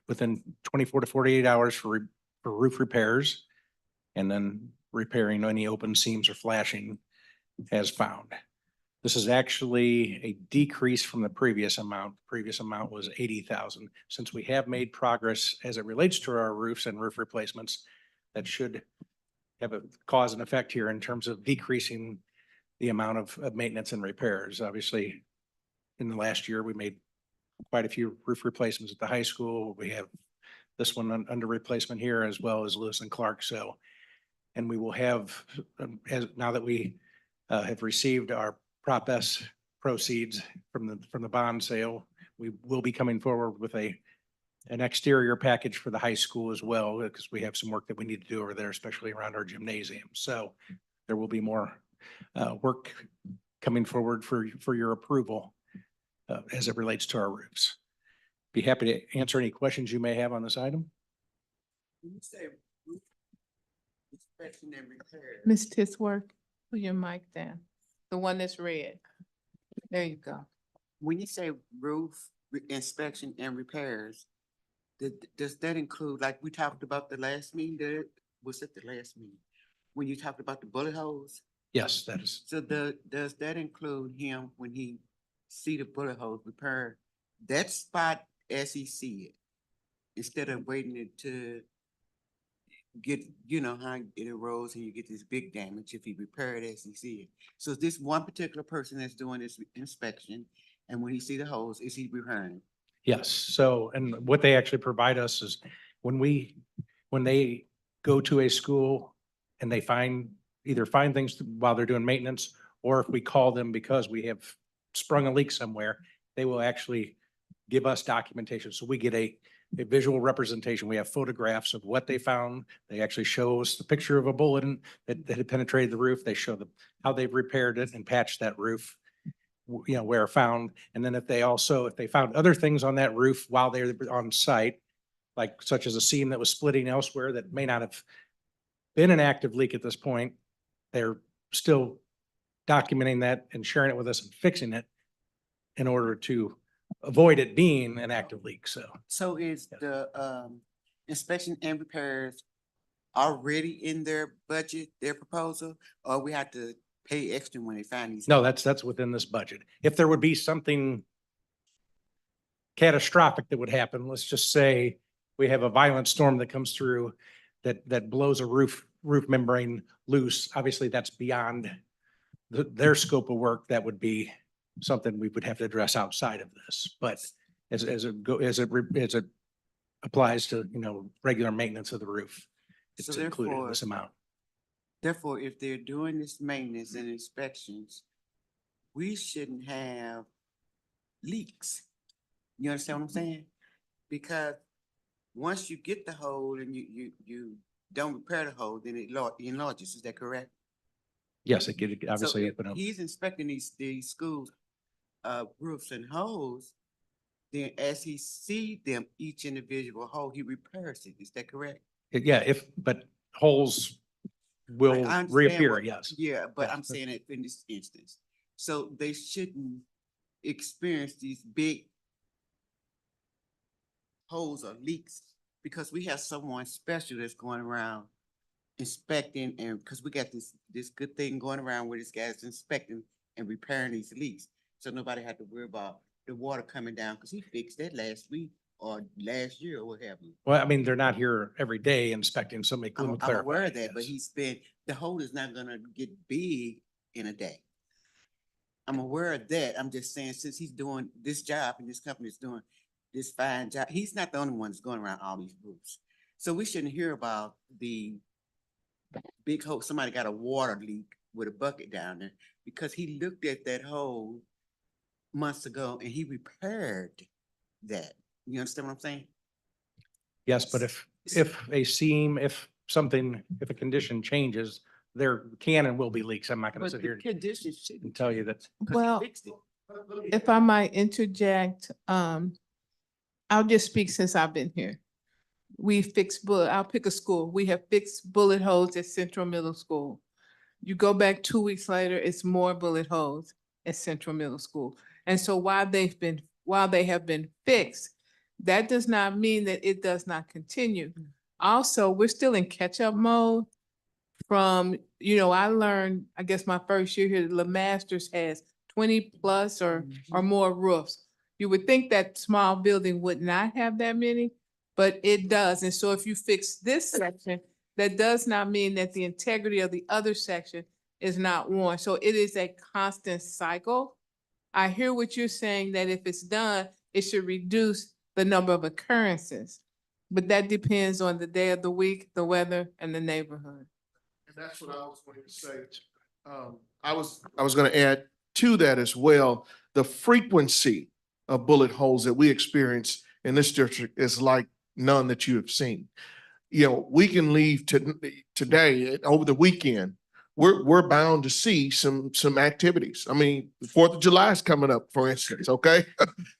within 24 to 48 hours for roof repairs, and then repairing any open seams or flashing as found. This is actually a decrease from the previous amount. The previous amount was $80,000. Since we have made progress as it relates to our roofs and roof replacements, that should have a cause and effect here in terms of decreasing the amount of maintenance and repairs. Obviously, in the last year, we made quite a few roof replacements at the high school. We have this one under replacement here, as well as Lewis and Clark. So, and we will have, now that we have received our Prop S proceeds from the bond sale, we will be coming forward with an exterior package for the high school as well, because we have some work that we need to do over there, especially around our gymnasium. So there will be more work coming forward for your approval as it relates to our roofs. Be happy to answer any questions you may have on this item. Ms. Tisworth, put your mic down. The one that's red. There you go. When you say roof inspection and repairs, does that include, like we talked about the last meeting, was it the last meeting? When you talked about the bullet holes? Yes, that is. So does that include him when he see the bullet holes repaired, that spot as he see it, instead of waiting it to get, you know, how it erodes and you get this big damage if he repair it as he see it. So is this one particular person that's doing this inspection, and when he see the holes, is he repairing? Yes. So, and what they actually provide us is when we when they go to a school and they either find things while they're doing maintenance, or if we call them because we have sprung a leak somewhere, they will actually give us documentation. So we get a visual representation. We have photographs of what they found. They actually show us the picture of a bullet that had penetrated the roof. They show how they've repaired it and patched that roof, where found. And then if they found other things on that roof while they're on site, like such as a seam that was splitting elsewhere that may not have been an active leak at this point, they're still documenting that and sharing it with us and fixing it in order to avoid it being an active leak. So is the inspection and repairs already in their budget, their proposal, or we have to pay extra when they find these? No, that's within this budget. If there would be something catastrophic that would happen, let's just say we have a violent storm that comes through that blows a roof membrane loose. Obviously, that's beyond their scope of work. That would be something we would have to address outside of this. But as it applies to, regular maintenance of the roof, it's So included in therefore- this amount. Therefore, if they're doing this maintenance and inspections, we shouldn't have leaks. You understand what I'm saying? Because once you get the hole and you don't repair the hole, then it enlarges. Is that correct? Yes, it could So obviously if open up. he's inspecting these schools, roofs and holes, then as he see them, each individual hole, he repairs it. Is that correct? Yeah, but holes will I understand reappear, what- yes. Yeah, but Yeah. I'm saying it in this instance. So they shouldn't experience these big holes or leaks because we have someone special that's going around inspecting, and because we got this good thing going around where this guy's inspecting and repairing these leaks. So nobody had to worry about the water coming down because he fixed that last week or last year or what have you. Well, I mean, they're not here every day inspecting, so let me I'm clarify. aware of that, but yes. the hole is not gonna get big in a day. I'm aware of that. I'm just saying, since he's doing this job and this company is doing this fine job, he's not the only one that's going around all these roofs. So we shouldn't hear about the big hole, somebody got a water leak with a bucket down there because he looked at that hole months ago and he repaired that. You understand what I'm saying? Yes, but if a condition changes, there can and will be leaks. I'm not gonna But sit the here conditions shouldn't and tell you that. because Well, he fixed it. if I might interject, I'll just speak since I've been here. I'll pick a school. We have fixed bullet holes at Central Middle School. You go back 2 weeks later, it's more bullet holes at Central Middle School. And so while they have been fixed, that does not mean that it does not continue. Also, we're still in catch-up mode from, I learned, I guess my first year here, LeMasters has 20 plus or more roofs. You would think that small building would not have that many, but it does. And so if you fix this section, that does not mean that the integrity of the other section is not worn. So it is a constant cycle. I hear what you're saying, that if it's done, it should reduce the number of occurrences. But that depends on the day of the week, the weather, and the neighborhood. And that's what I was going to say. I was going to add to that as well. The frequency of bullet holes that we experience in this district is like none that you have seen. We can leave today, over the weekend, we're bound to see some activities. I mean, the 4th of July is coming up, for instance, okay?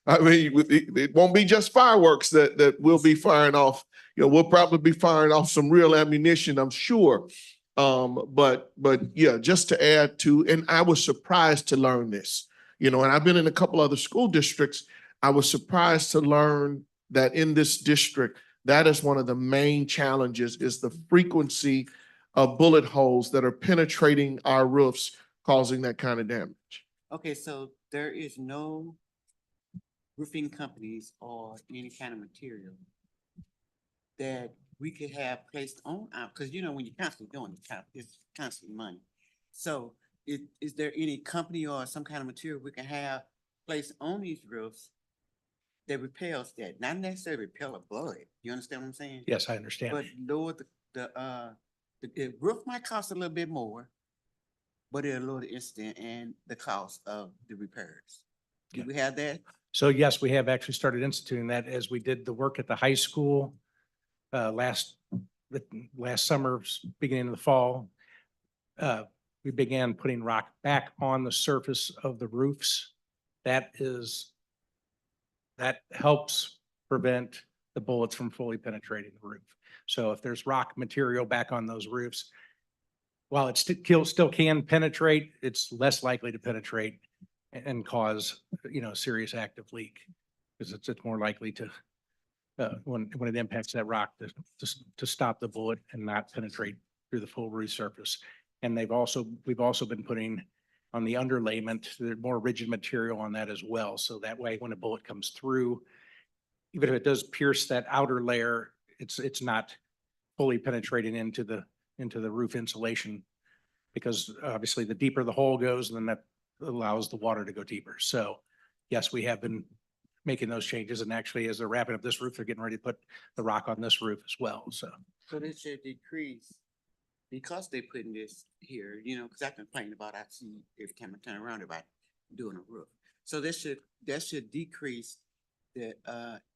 I mean, it won't be just fireworks that we'll be firing off. We'll probably be firing off some real ammunition, I'm sure. But yeah, just to add to, and I was surprised to learn this, and I've been in a couple other school districts. I was surprised to learn that in this district, that is one of the main challenges, is the frequency of bullet holes that are penetrating our roofs, causing that kind of damage. Okay, so there is no roofing companies or any kind of material that we could have placed on our, because when you're constantly doing it, it's constant money. So is there any company or some kind of material we can have placed on these roofs that repels that, not necessarily repel a bullet. You understand what I'm saying? Yes, I understand. But lower the roof might cost a little bit more, but it'll lower the incident and the cost of the repairs. Do Yeah. we have that? So yes, we have actually started instituting that as we did the work at the high school last summer, beginning of the fall. We began putting rock back on the surface of the roofs. That helps prevent the bullets from fully penetrating the roof. So if there's rock material back on those roofs, while it still can penetrate, it's less likely to penetrate and cause, serious active leak. Because it's more likely to, when it impacts that rock, to stop the bullet and not penetrate through the full roof surface. And we've also been putting on the underlayment, the more rigid material on that as well. So that way, when a bullet comes through, even if it does pierce that outer layer, it's not fully penetrating into the roof insulation. Because obviously the deeper the hole goes, then that allows the water to go deeper. So yes, we have been making those changes. And actually, as they're wrapping up this roof, they're getting ready to put the rock on this roof as well. So this should decrease because they putting this here, because I complain about, I see every time I turn around about doing a roof. So that should decrease the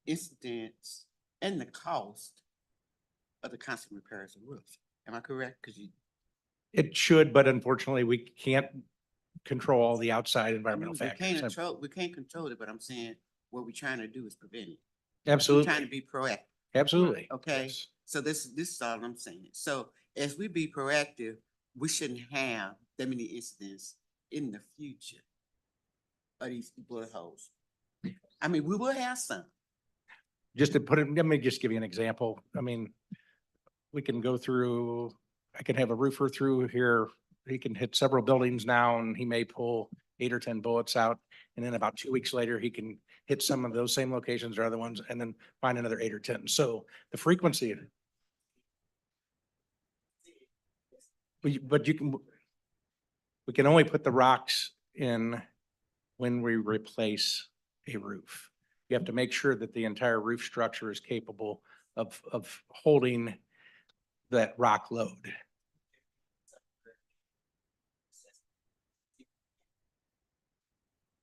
incidents and the cost of the constant repairs of roof. Am I correct? Because it should, but unfortunately, we can't control all the outside environmental we factors. can't control it, but I'm saying what we're trying to do is prevent it. Absolutely. We're trying to be proactive. Absolutely. Okay, Yes. so this is all I'm saying. So as we be proactive, we shouldn't have that many incidents in the future of these bullet holes. I mean, we will have some. Just to put it, let me just give you an example. I mean, we can go through, I can have a roofer through here. He can hit several buildings now and he may pull 8 or 10 bullets out. And then about 2 weeks later, he can hit some of those same locations or other ones and then find another 8 or 10. So the frequency, we can only put the rocks in when we replace a roof. You have to make sure that the entire roof structure is capable of holding that rock load.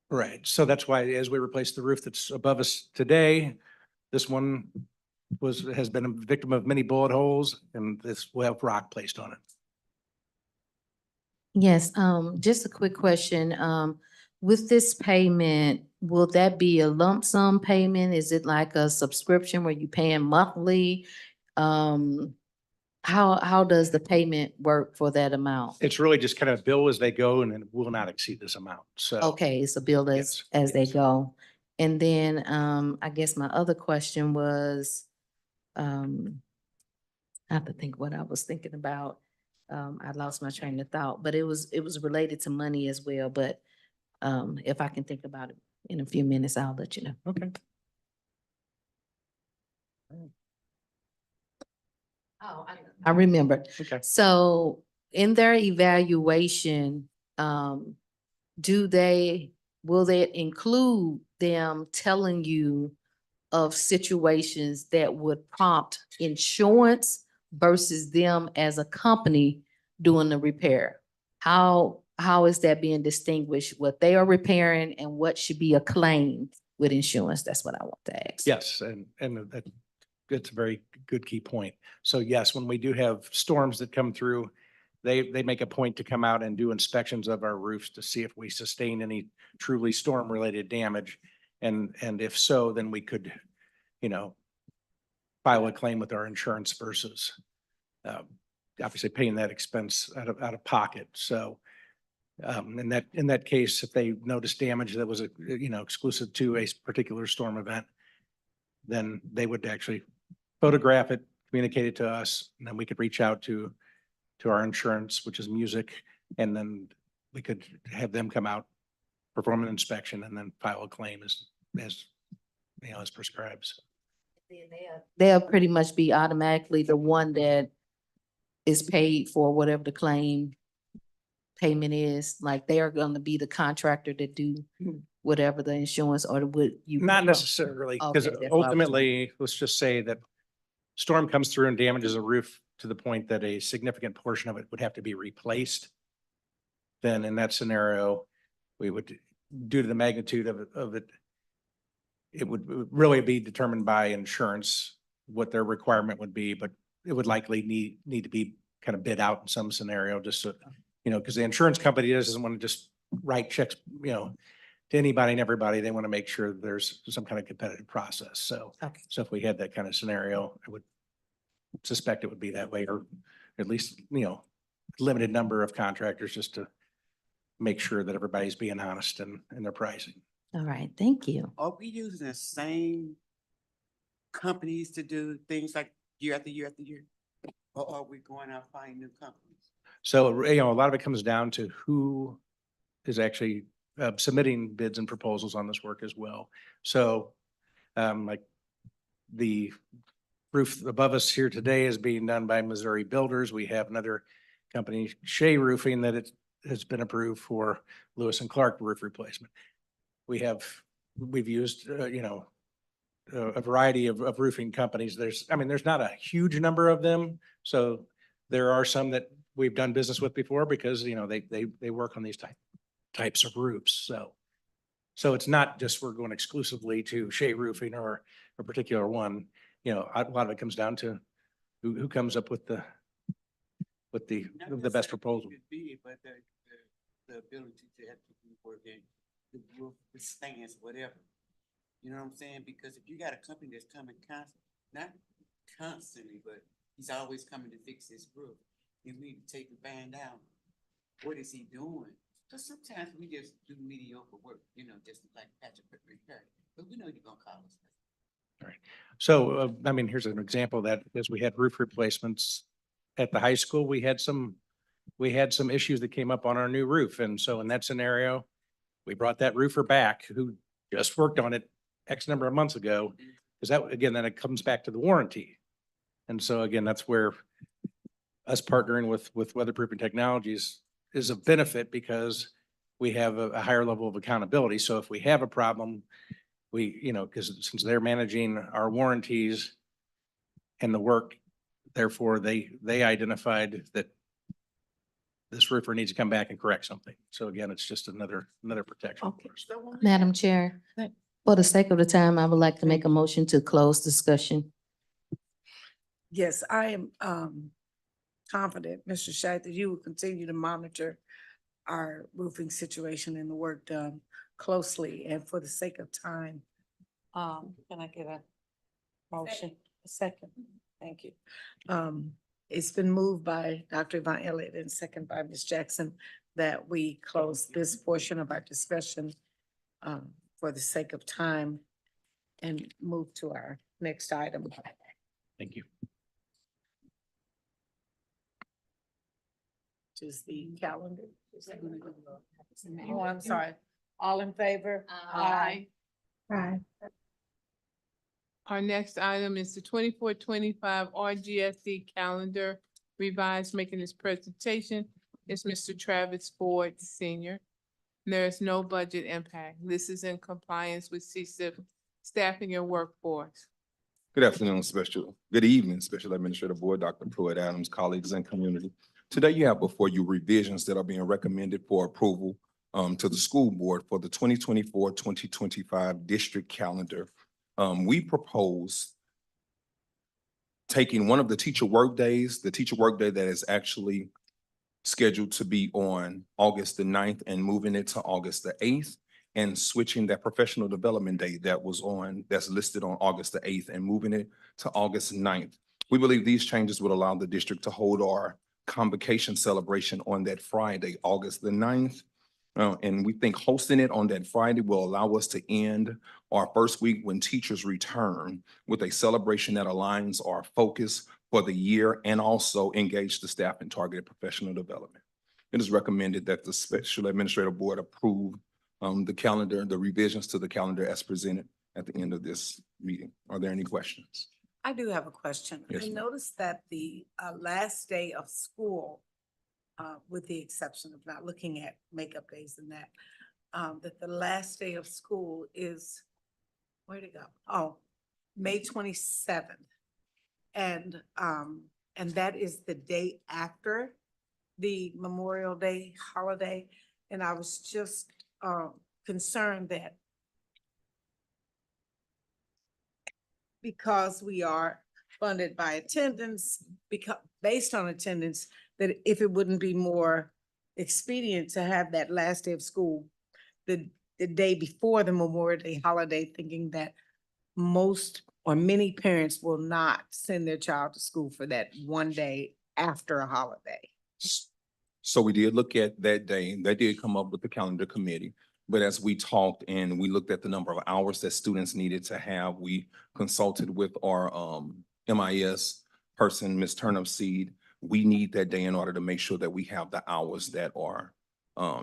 Right. So that's why as we replace the roof that's above us today, this one has been a victim of many bullet holes and this will have rock placed on it. Yes, just a quick question. With this payment, will that be a lump sum payment? Is it like a subscription where you paying monthly? How does the payment work for that amount? It's really just kind of bill as they go and it will not exceed this amount. So. Okay, it's a bill as they yes. go. And then, I guess my other question was, I have to think what I was thinking about. I lost my train of thought, but it was related to money as well, but, if I can think about it in a few minutes, I'll let you know. Okay. Oh, I remember. Okay. So in their evaluation, will they include them telling you of situations that would prompt insurance versus them as a company doing the repair? How is that being distinguished, what they are repairing and what should be a claim with insurance? That's what I want to ask. Yes, and that's a very good key point. So yes, when we do have storms that come through, they make a point to come out and do inspections of our roofs to see if we sustain any truly storm related damage. And if so, then we could, file a claim with our insurance versus obviously paying that expense out of pocket. So in that case, if they notice damage that was exclusive to a particular storm event, then they would actually photograph it, communicate it to us, and then we could reach out to our insurance, which is Music, and then we could have them come out, perform an inspection, and then file a claim as prescribed. So. They'll pretty much be automatically the one that is paid for whatever the claim payment is? Like they are gonna be the contractor to do whatever the insurance, or would you? Not necessarily, because Okay, that's what I was wondering. ultimately, let's just say that storm comes through and damages a roof to the point that a significant portion of it would have to be replaced. Then in that scenario, we would, due to the magnitude of it, it would really be determined by insurance, what their requirement would be, but it would likely need to be kind of bid out in some scenario, just so, because the insurance company doesn't want to just write checks, to anybody and everybody. They want to make sure there's some kind of competitive process. So, Okay. so if we had that kind of scenario, I would suspect it would be that way, or at least, limited number of contractors, just to make sure that everybody's being honest in their pricing. All right, thank you. Are we using the same companies to do things like year after year after year? Or are we going out finding new companies? So, a lot of it comes down to who is actually submitting bids and proposals on this work as well. So, like the roof above us here today is being done by Missouri Builders. We have another company, Shea Roofing, that it has been approved for Lewis and Clark roof replacement. We've used, a variety of roofing companies. There's not a huge number of them. So there are some that we've done business with before because, they work on these types of roofs. So it's not just we're going exclusively to Shea Roofing or a particular one. A lot of it comes down to who comes up with the best proposal. But the ability to actually work in the roof, the stands, whatever. You know what I'm saying? Because if you got a company that's coming not constantly, but he's always coming to fix his roof, and we need to take the band down. What is he doing? Because sometimes we just do mediocre work, just like patch up repair. But we know you're gonna call us. All right. So, here's an example of that as we had roof replacements at the high school, we had some issues that came up on our new roof. And so in that scenario, we brought that roofer back who just worked on it X number of months ago. Because then it comes back to the warranty. And so again, that's where us partnering with Weatherproofing Technologies is a benefit because we have a higher level of accountability. So if we have a problem, because since they're managing our warranties and the work, therefore they identified that this roofer needs to come back and correct something. So again, it's just another protection. Okay. Madam Chair, for the sake of the time, I would like to make a motion to close discussion. Yes, I am confident, Mr. Scheich, that you will continue to monitor our roofing situation and the work done closely. And for the sake of time, can I get a motion? A second. Thank you. It's been moved by Dr. Von Elliott and second by Ms. Jackson that we close this portion of our discussion for the sake of time and move to our next item. Thank you. Which is the calendar. Oh, I'm sorry. All in favor? Aye. Aye. Our next item is the 24-25 RGSD calendar revised. Making this presentation is Mr. Travis Ford Senior. There is no budget impact. This is in compliance with CSIP staffing and workforce. Good afternoon, good evening, Special Administrative Board, Dr. Pruitt Adams, colleagues and community. Today you have before you revisions that are being recommended for approval to the school board for the 2024-2025 district calendar. We propose taking one of the teacher work days, the teacher work day that is actually scheduled to be on August the 9th and moving it to August the 8th and switching that professional development day that's listed on August the 8th and moving it to August 9th. We believe these changes would allow the district to hold our convocation celebration on that Friday, August the 9th. And we think hosting it on that Friday will allow us to end our first week when teachers return with a celebration that aligns our focus for the year and also engage the staff in targeted professional development. It is recommended that the Special Administrative Board approve the calendar, the revisions to the calendar as presented at the end of this meeting. Are there any questions? I do have a question. Yes, I ma'am. noticed that the last day of school with the exception of not looking at makeup days and that, that the last day of school is, where'd it go? Oh, May 27th. And that is the day after the Memorial Day holiday. And I was just, concerned that because we are funded by attendance, because, based on attendance, that if it wouldn't be more expedient to have that last day of school, the day before the Memorial Day holiday, thinking that most or many parents will not send their child to school for that one day after a holiday. So we did look at that day. That did come up with the calendar committee. But as we talked and we looked at the number of hours that students needed to have, we consulted with our MIS person, Ms. Turnipseed. We need that day in order to make sure that we have the hours that are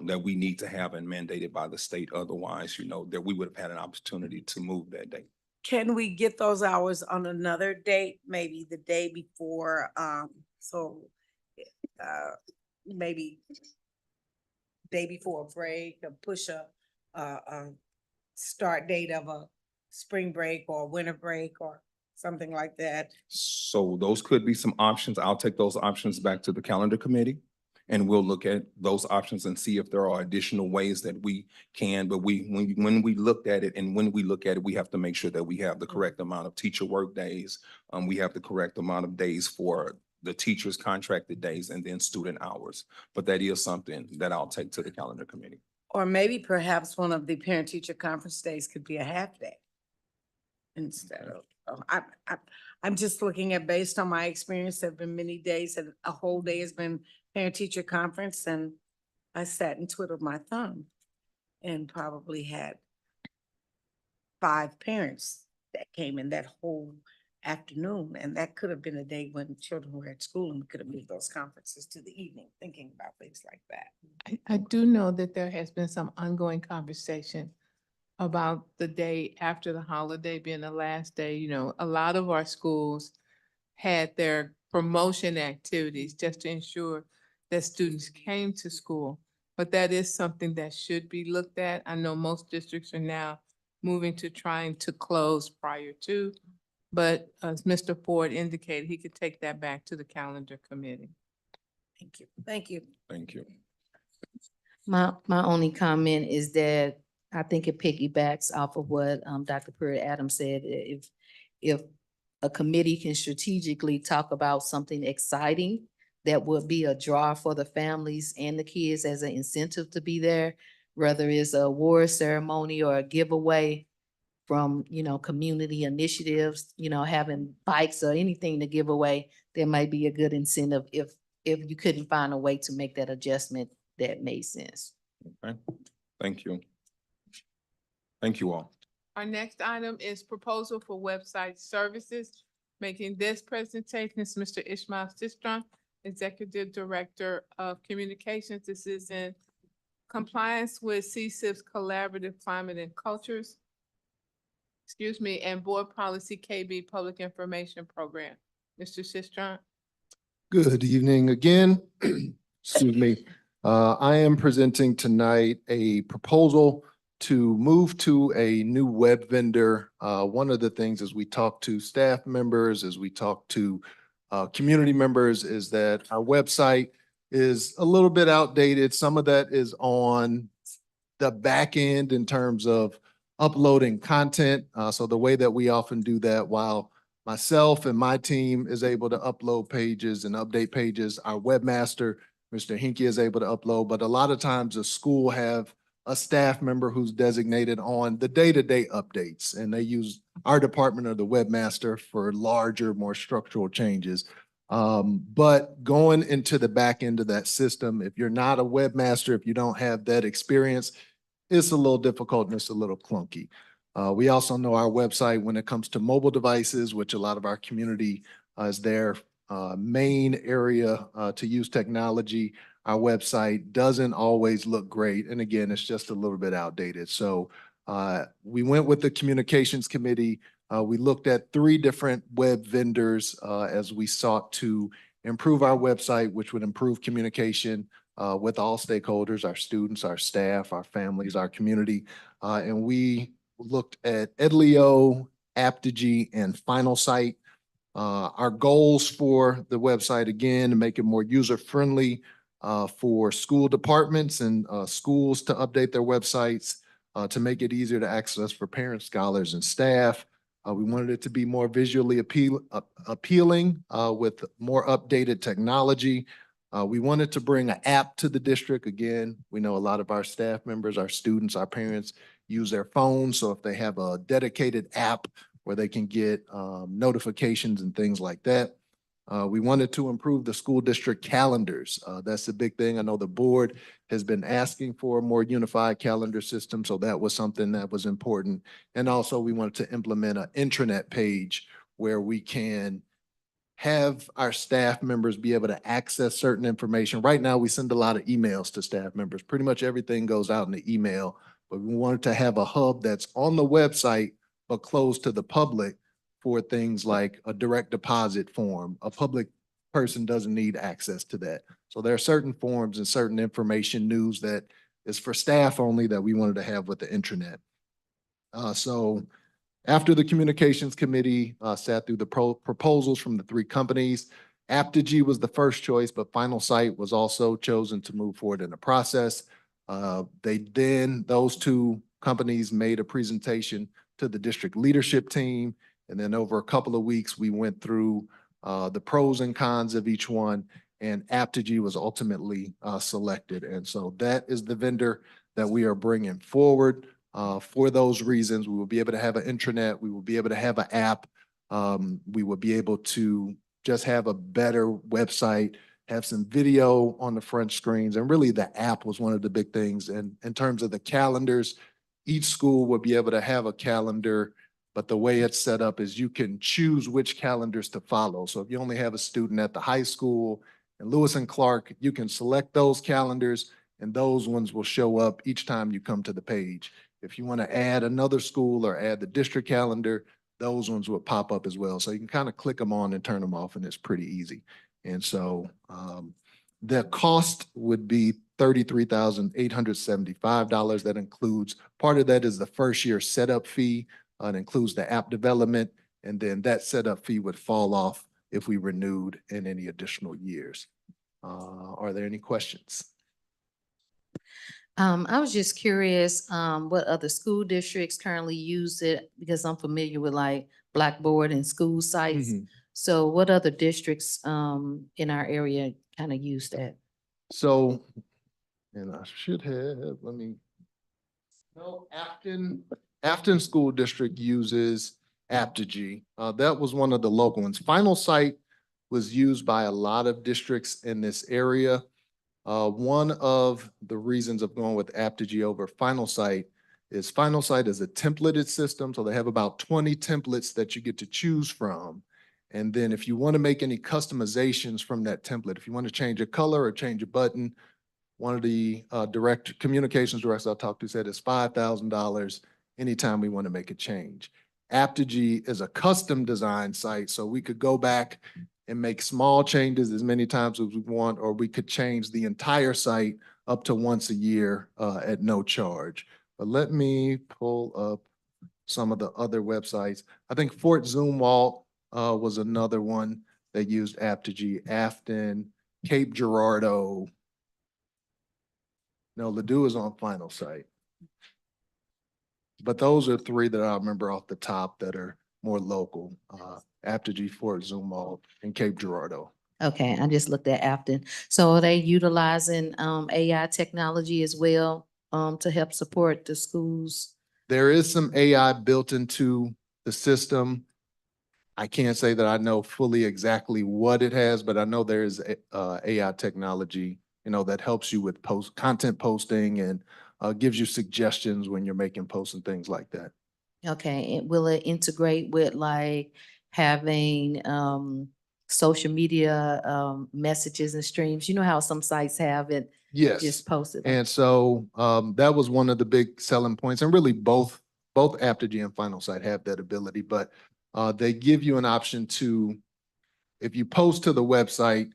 that we need to have and mandated by the state. Otherwise, that we would have had an opportunity to move that day. Can we get those hours on another date, maybe the day before, maybe day before a break, or push a start date of a spring break or winter break or something like that? So those could be some options. I'll take those options back to the calendar committee. And we'll look at those options and see if there are additional ways that we can, but when we looked at it, and when we look at it, we have to make sure that we have the correct amount of teacher work days. We have the correct amount of days for the teachers' contracted days and then student hours. But that is something that I'll take to the calendar committee. Or maybe perhaps one of the parent-teacher conference days could be a half day instead of, I'm just looking at, based on my experience, there've been many days that a whole day has been parent-teacher conference, and I sat and twiddled my thumb and probably had 5 parents that came in that whole afternoon, and that could have been a day when children were at school, and we could have moved those conferences to the evening, thinking about things like that. I do know that there has been some ongoing conversation about the day after the holiday being the last day. A lot of our schools had their promotion activities just to ensure that students came to school. But that is something that should be looked at. I know most districts are now moving to trying to close prior to, but as Mr. Ford indicated, he could take that back to the calendar committee. Thank you. Thank you. Thank you. My only comment is that I think it piggybacks off of what Dr. Pruitt-Adams said. If a committee can strategically talk about something exciting that would be a draw for the families and the kids as an incentive to be there, whether it's a award ceremony or a giveaway from, community initiatives, having bikes or anything to give away, there might be a good incentive if you couldn't find a way to make that adjustment that made sense. Okay, thank you. Thank you all. Our next item is proposal for website services. Making this presentation is Mr. Ishmael Sistron, Executive Director of Communications. This is in compliance with CSIP's Collaborative Climate and Cultures, and Board Policy KB Public Information Program. Mr. Sistron. Good evening again. Excuse me. I am presenting tonight a proposal to move to a new web vendor. One of the things as we talk to staff members, as we talk to community members, is that our website is a little bit outdated. Some of that is on the back end in terms of uploading content. So the way that we often do that, while myself and my team is able to upload pages and update pages, our webmaster, Mr. Hinkie, is able to upload, but a lot of times the school have a staff member who's designated on the day-to-day updates, and they use our department or the webmaster for larger, more structural changes. But going into the back end of that system, if you're not a webmaster, if you don't have that experience, it's a little difficult and it's a little clunky. We also know our website, when it comes to mobile devices, which a lot of our community is their main area to use technology, our website doesn't always look great. And again, it's just a little bit outdated. So we went with the communications committee. We looked at 3 different web vendors as we sought to improve our website, which would improve communication with all stakeholders, our students, our staff, our families, our community. And we looked at Edlio, Aptigee, and Finalsite. Our goals for the website, again, to make it more user-friendly for school departments and schools to update their websites, to make it easier to access for parents, scholars, and staff. We wanted it to be more visually appealing with more updated technology. We wanted to bring an app to the district. Again, we know a lot of our staff members, our students, our parents use their phones. So if they have a dedicated app where they can get notifications and things like that. We wanted to improve the school district calendars. That's the big thing. I know the board has been asking for a more unified calendar system, so that was something that was important. And also we wanted to implement an intranet page where we can have our staff members be able to access certain information. Right now, we send a lot of emails to staff members. Pretty much everything goes out in the email, but we wanted to have a hub that's on the website but closed to the public for things like a direct deposit form. A public person doesn't need access to that. So there are certain forms and certain information news that is for staff only that we wanted to have with the intranet. So after the communications committee sat through the proposals from the three companies, Aptigee was the first choice, but Finalsite was also chosen to move forward in the process. Those two companies made a presentation to the district leadership team. And then over a couple of weeks, we went through the pros and cons of each one, and Aptigee was ultimately selected. And so that is the vendor that we are bringing forward. For those reasons, we will be able to have an intranet, we will be able to have an app, we will be able to just have a better website, have some video on the front screens, and really the app was one of the big things. And in terms of the calendars, each school will be able to have a calendar, but the way it's set up is you can choose which calendars to follow. So if you only have a student at the high school in Lewis and Clark, you can select those calendars and those ones will show up each time you come to the page. If you want to add another school or add the district calendar, those ones will pop up as well. So you can kind of click them on and turn them off, and it's pretty easy. And so the cost would be $33,875. That includes, part of that is the first year setup fee. It includes the app development, and then that setup fee would fall off if we renewed in any additional years. Are there any questions? I was just curious, what other school districts currently use it, because I'm familiar with like Blackboard and school sites. So what other districts in our area kind of use that? So, and I should have, Afton School District uses Aptigee. That was one of the local ones. Finalsite was used by a lot of districts in this area. One of the reasons of going with Aptigee over Finalsite is a templated system. So they have about 20 templates that you get to choose from. And then if you want to make any customizations from that template, if you want to change a color or change a button, one of the communications directors I talked to said it's $5,000 anytime we want to make a change. Aptigee is a custom design site, so we could go back and make small changes as many times as we want, or we could change the entire site up to once a year at no charge. But let me pull up some of the other websites. I think Fort Zumwalt was another one that used Aptigee. Afton, Cape Girardeau. No, Ladue is on Finalsite. But those are three that I remember off the top that are more local. Aptigee, Fort Zumwalt, and Cape Girardeau. Okay, I just looked at Afton. So are they utilizing AI technology as well to help support the schools? There is some AI built into the system. I can't say that I know fully exactly what it has, but I know there is AI technology, that helps you with content posting and gives you suggestions when you're making posts and things like that. Okay, and will it integrate with like having social media messages and streams? You know how some sites have it? Yes. Just posted. And so that was one of the big selling points, and really both Aptigee and Finalsite have that ability, but they give you an option to, if you post to the website,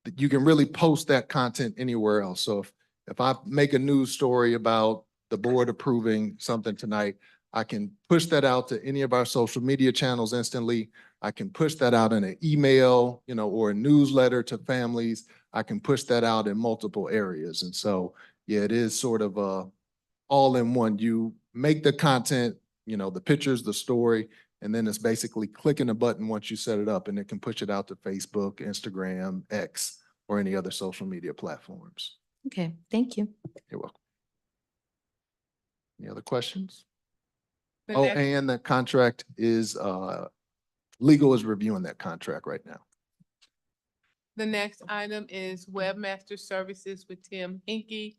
that you can really post that content anywhere else. So if I make a news story about the board approving something tonight, I can push that out to any of our social media channels instantly. I can push that out in an email, or a newsletter to families. I can push that out in multiple areas. And so, yeah, it is sort of a all in one. You make the content, the pictures, the story, and then it's basically clicking a button once you set it up, and it can push it out to Facebook, Instagram, X, or any other social media platforms. Okay, thank you. You're welcome. Any other questions? The Oh, next- and the contract is, legal is reviewing that contract right now. The next item is Webmaster Services with Tim Hinkie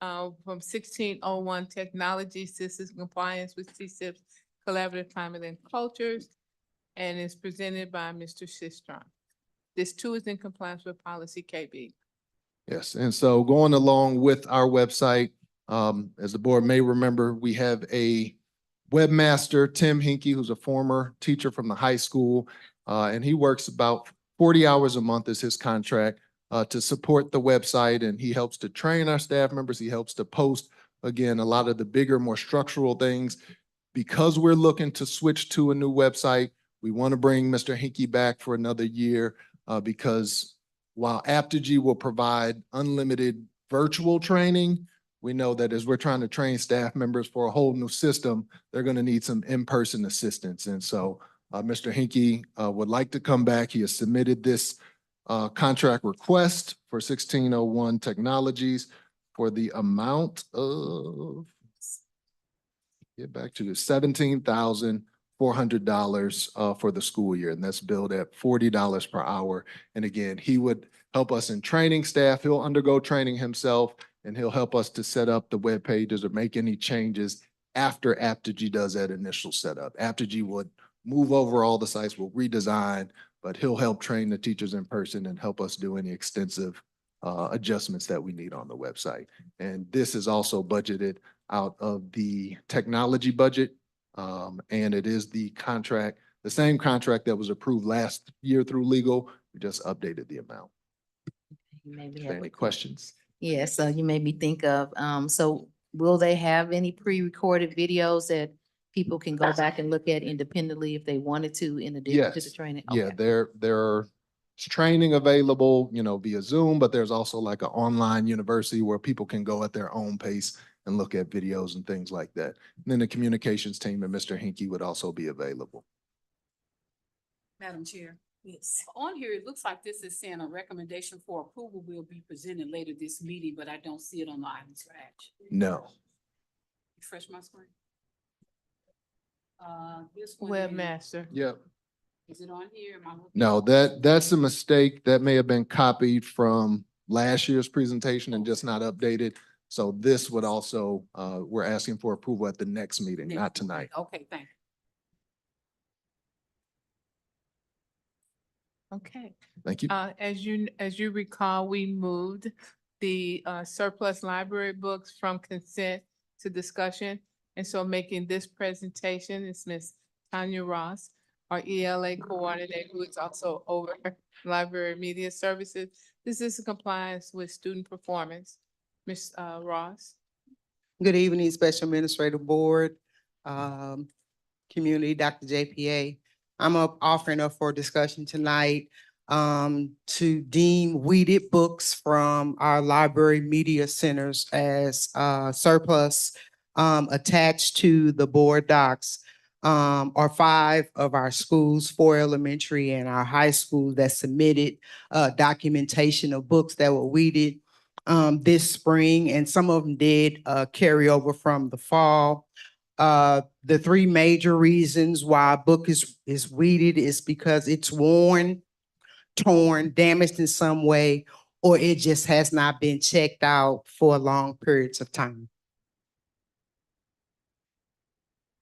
from 1601 Technology Systems Compliance with CSIP's Collaborative Climate and Cultures, and is presented by Mr. Sistron. This too is in compliance with policy KB. Yes, and so going along with our website, as the board may remember, we have a webmaster, Tim Hinkie, who's a former teacher from the high school, and he works about 40 hours a month is his contract to support the website, and he helps to train our staff members. He helps to post, again, a lot of the bigger, more structural things. Because we're looking to switch to a new website, we want to bring Mr. Hinkie back for another year because while Aptigee will provide unlimited virtual training, we know that as we're trying to train staff members for a whole new system, they're going to need some in-person assistance. And so Mr. Hinkie would like to come back. He has submitted this contract request for 1601 Technologies for the amount of, get back to the $17,400 for the school year, and that's billed at $40 per hour. And again, he would help us in training staff. He'll undergo training himself, and he'll help us to set up the web pages or make any changes after Aptigee does that initial setup. Aptigee would move over all the sites, will redesign, but he'll help train the teachers in person and help us do any extensive adjustments that we need on the website. And this is also budgeted out of the technology budget. And it is the contract, the same contract that was approved last year through legal. We just updated the amount. Maybe Is there any questions? Yes, so you made me think of, so will they have any pre-recorded videos that people can go back and look at independently if they wanted to in addition to the Yes. training? Yeah, Okay. there's training available, via Zoom, but there's also like an online university where people can go at their own pace and look at videos and things like that. And then the communications team and Mr. Hinkie would also be available. Madam Chair. Yes. On here, it looks like this is saying a recommendation for approval will be presented later this meeting, but I don't see it on the items for action. No. Refresh my screen. This one. Webmaster. Yep. Is it on here? Am I looking- No, that's a mistake. That may have been copied from last year's presentation and just not updated. So this would also, we're asking for approval at the next meeting, not tonight. Okay, thank you. Okay. Thank you. As you recall, we moved the surplus library books from consent to discussion. And so making this presentation is Ms. Tanya Ross, our ELA coordinator, who is also over library media services. This is in compliance with student performance. Ms. Ross. Good evening, Special Administrative Board, Community, Dr. JPA. I'm offering up for discussion tonight to deem weeded books from our library media centers as surplus attached to the board docs. Are 5 of our schools, 4 elementary and our high school that submitted documentation of books that were weeded this spring, and some of them did carry over from the fall. The 3 major reasons why a book is weeded is because it's worn, torn, damaged in some way, or it just has not been checked out for long periods of time.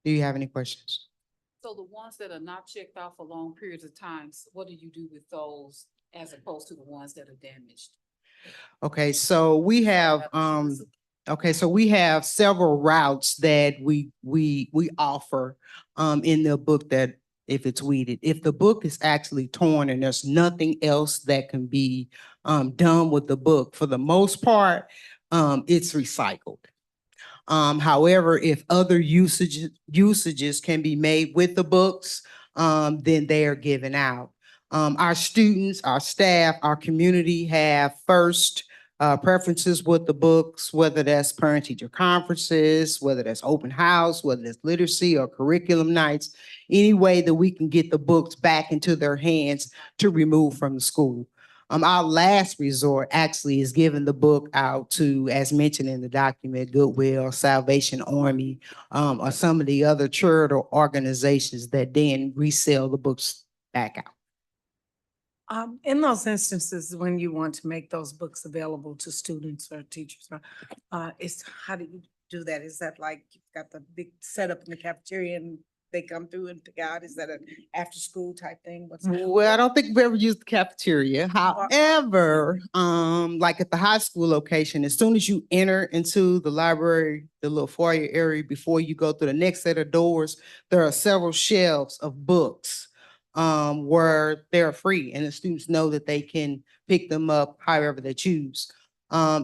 Do you have any questions? So the ones that are not checked out for long periods of times, what do you do with those as opposed to the ones that are damaged? Okay, so we have, several routes that we offer in the book that if it's weeded. If the book is actually torn and there's nothing else that can be done with the book, for the most part, it's recycled. However, if other usages can be made with the books, then they are given out. Our students, our staff, our community have first preferences with the books, whether that's parent-teacher conferences, whether that's open house, whether that's literacy or curriculum nights, any way that we can get the books back into their hands to remove from the school. Our last resort actually is giving the book out to, as mentioned in the document, Goodwill, Salvation Army, or some of the other charitable organizations that then resell the books back out. In those instances, when you want to make those books available to students or teachers, how do you do that? Is that like you've got the big setup in the cafeteria and they come through and pick out? Is that an after-school type thing? Well, I don't think we've ever used the cafeteria. However, like at the high school location, as soon as you enter into the library, the little foyer area, before you go through the next set of doors, there are several shelves of books where they're free and the students know that they can pick them up however they choose.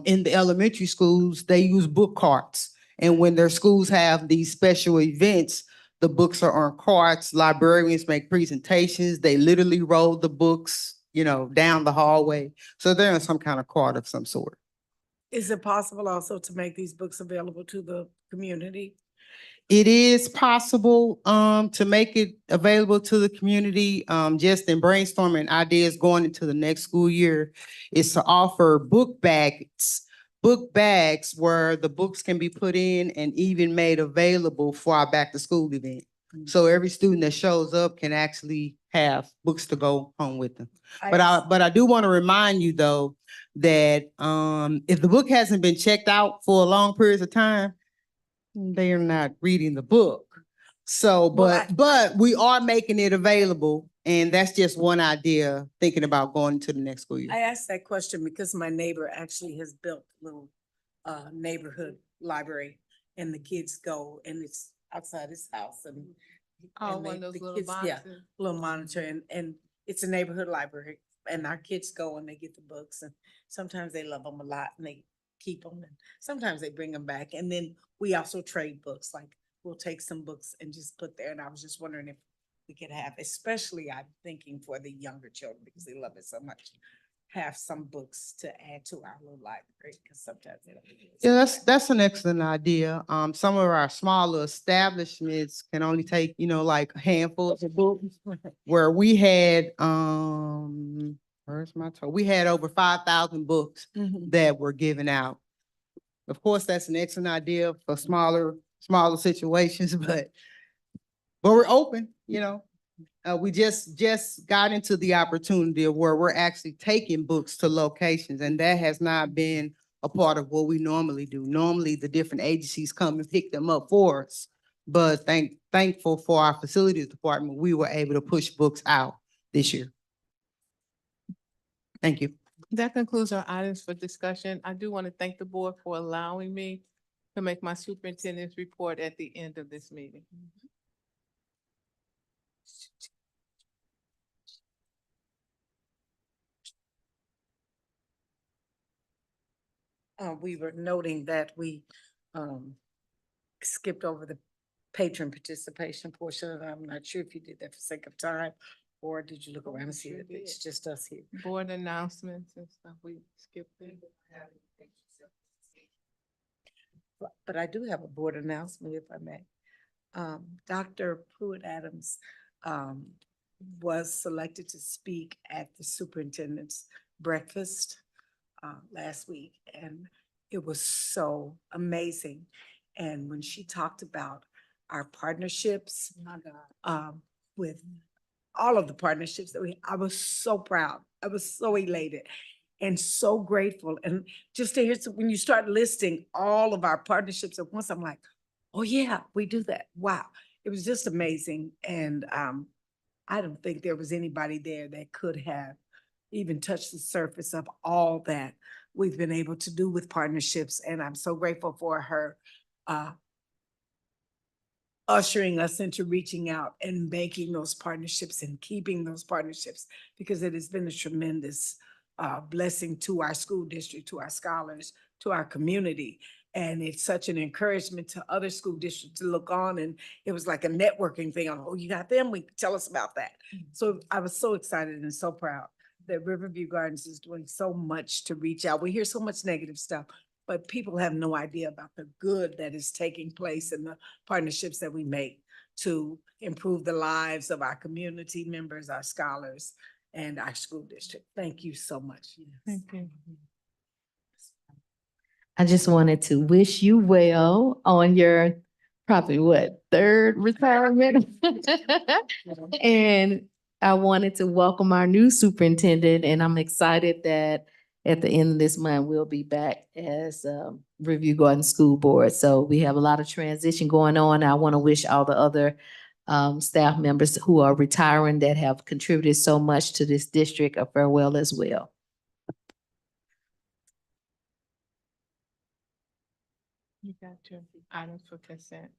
In the elementary schools, they use book carts. And when their schools have these special events, the books are on carts, librarians make presentations, they literally roll the books, down the hallway. So they're in some kind of cart of some sort. Is it possible also to make these books available to the community? It is possible to make it available to the community. Just in brainstorming ideas going into the next school year is to offer book bags where the books can be put in and even made available for our back to school event. So every student that shows up can actually have books to go home with them. But I do want to remind you though, that if the book hasn't been checked out for a long period of time, they are not reading the book. So, but we are making it available, and that's just one idea, thinking about going to the next school year. I asked that question because my neighbor actually has built a little neighborhood library and the kids go and it's outside his house and. Oh, and one of those the little kids- yeah, boxes. little monitor and it's a neighborhood library and our kids go and they get the books and sometimes they love them a lot and they keep them and sometimes they bring them back. And then we also trade books, like we'll take some books and just put there. And I was just wondering if we could have, especially I'm thinking for the younger children because they love it so much, have some books to add to our little library because sometimes they don't. Yeah, that's an excellent idea. Some of our smaller establishments can only take, like handfuls of books. Where we had, where's my total? We had over 5,000 books that were given out. Of course, that's an excellent idea for smaller situations, but we're open, we just got into the opportunity of where we're actually taking books to locations, and that has not been a part of what we normally do. Normally, the different agencies come and pick them up for us. But thankful for our facilities department, we were able to push books out this year. Thank you. That concludes our items for discussion. I do want to thank the board for allowing me to make my superintendent's report at the end of this meeting. We were noting that we skipped over the patron participation portion of it. I'm not sure if you did that for sake of time, or did you look around and see Sure that it's did. just us here? Board announcements and stuff, we skipped it. But I do have a board announcement, if I may. Dr. Pruitt-Adams was selected to speak at the superintendent's breakfast last week, and it was so amazing. And when she talked about our partnerships with all of the partnerships that I was so proud. I was so elated and so grateful. And just to hear, when you start listing all of our partnerships at once, I'm like, oh yeah, we do that. Wow. It was just amazing. And I don't think there was anybody there that could have even touched the surface of all that we've been able to do with partnerships. And I'm so grateful for her ushering us into reaching out and making those partnerships and keeping those partnerships, because it has been a tremendous blessing to our school district, to our scholars, to our community. And it's such an encouragement to other school districts to look on, and it was like a networking thing. Oh, you got them? Tell us about that. So I was so excited and so proud that Riverview Gardens is doing so much to reach out. We hear so much negative stuff, but people have no idea about the good that is taking place and the partnerships that we make to improve the lives of our community members, our scholars, and our school district. Thank you so much. Thank you. I just wanted to wish you well on your probably third retirement? And I wanted to welcome our new superintendent, and I'm excited that at the end of this month, we'll be back as Review Garden School Board. So we have a lot of transition going on. I want to wish all the other staff members who are retiring that have contributed so much to this district a farewell as well. You got your items for consent.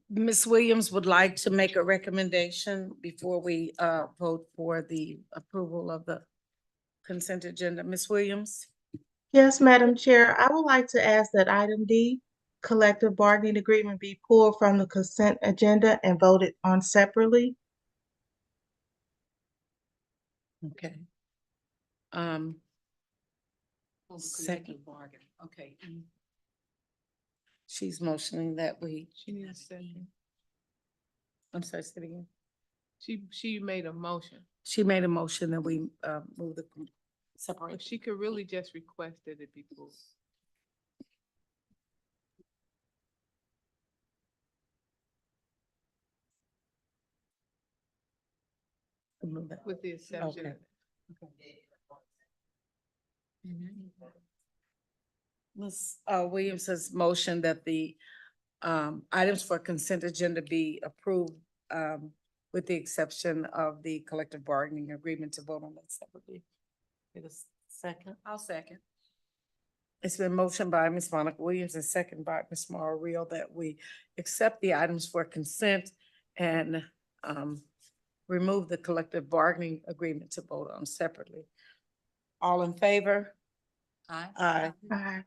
Ms. Williams would like to make a recommendation before we vote for the approval of the consent agenda. Ms. Williams? Yes, Madam Chair, I would like to ask that item D, collective bargaining agreement, be pulled from the consent agenda and voted on separately. Okay. Second bargain, okay. She's motioning that we, She needs a second. I'm sorry, say it again. She made a motion. She made a motion that we move the But separate. she could really just request that it be pulled. Move that. With the exception. Okay. Ms. Williams's motion that the items for consent agenda be approved with the exception of the collective bargaining agreement, to vote on that separately. Get a second? I'll second. It's been motioned by Ms. Monica Williams and second by Ms. Mara Real that we accept the items for consent and remove the collective bargaining agreement to vote on separately. All in favor? Aye. Aye. Aye.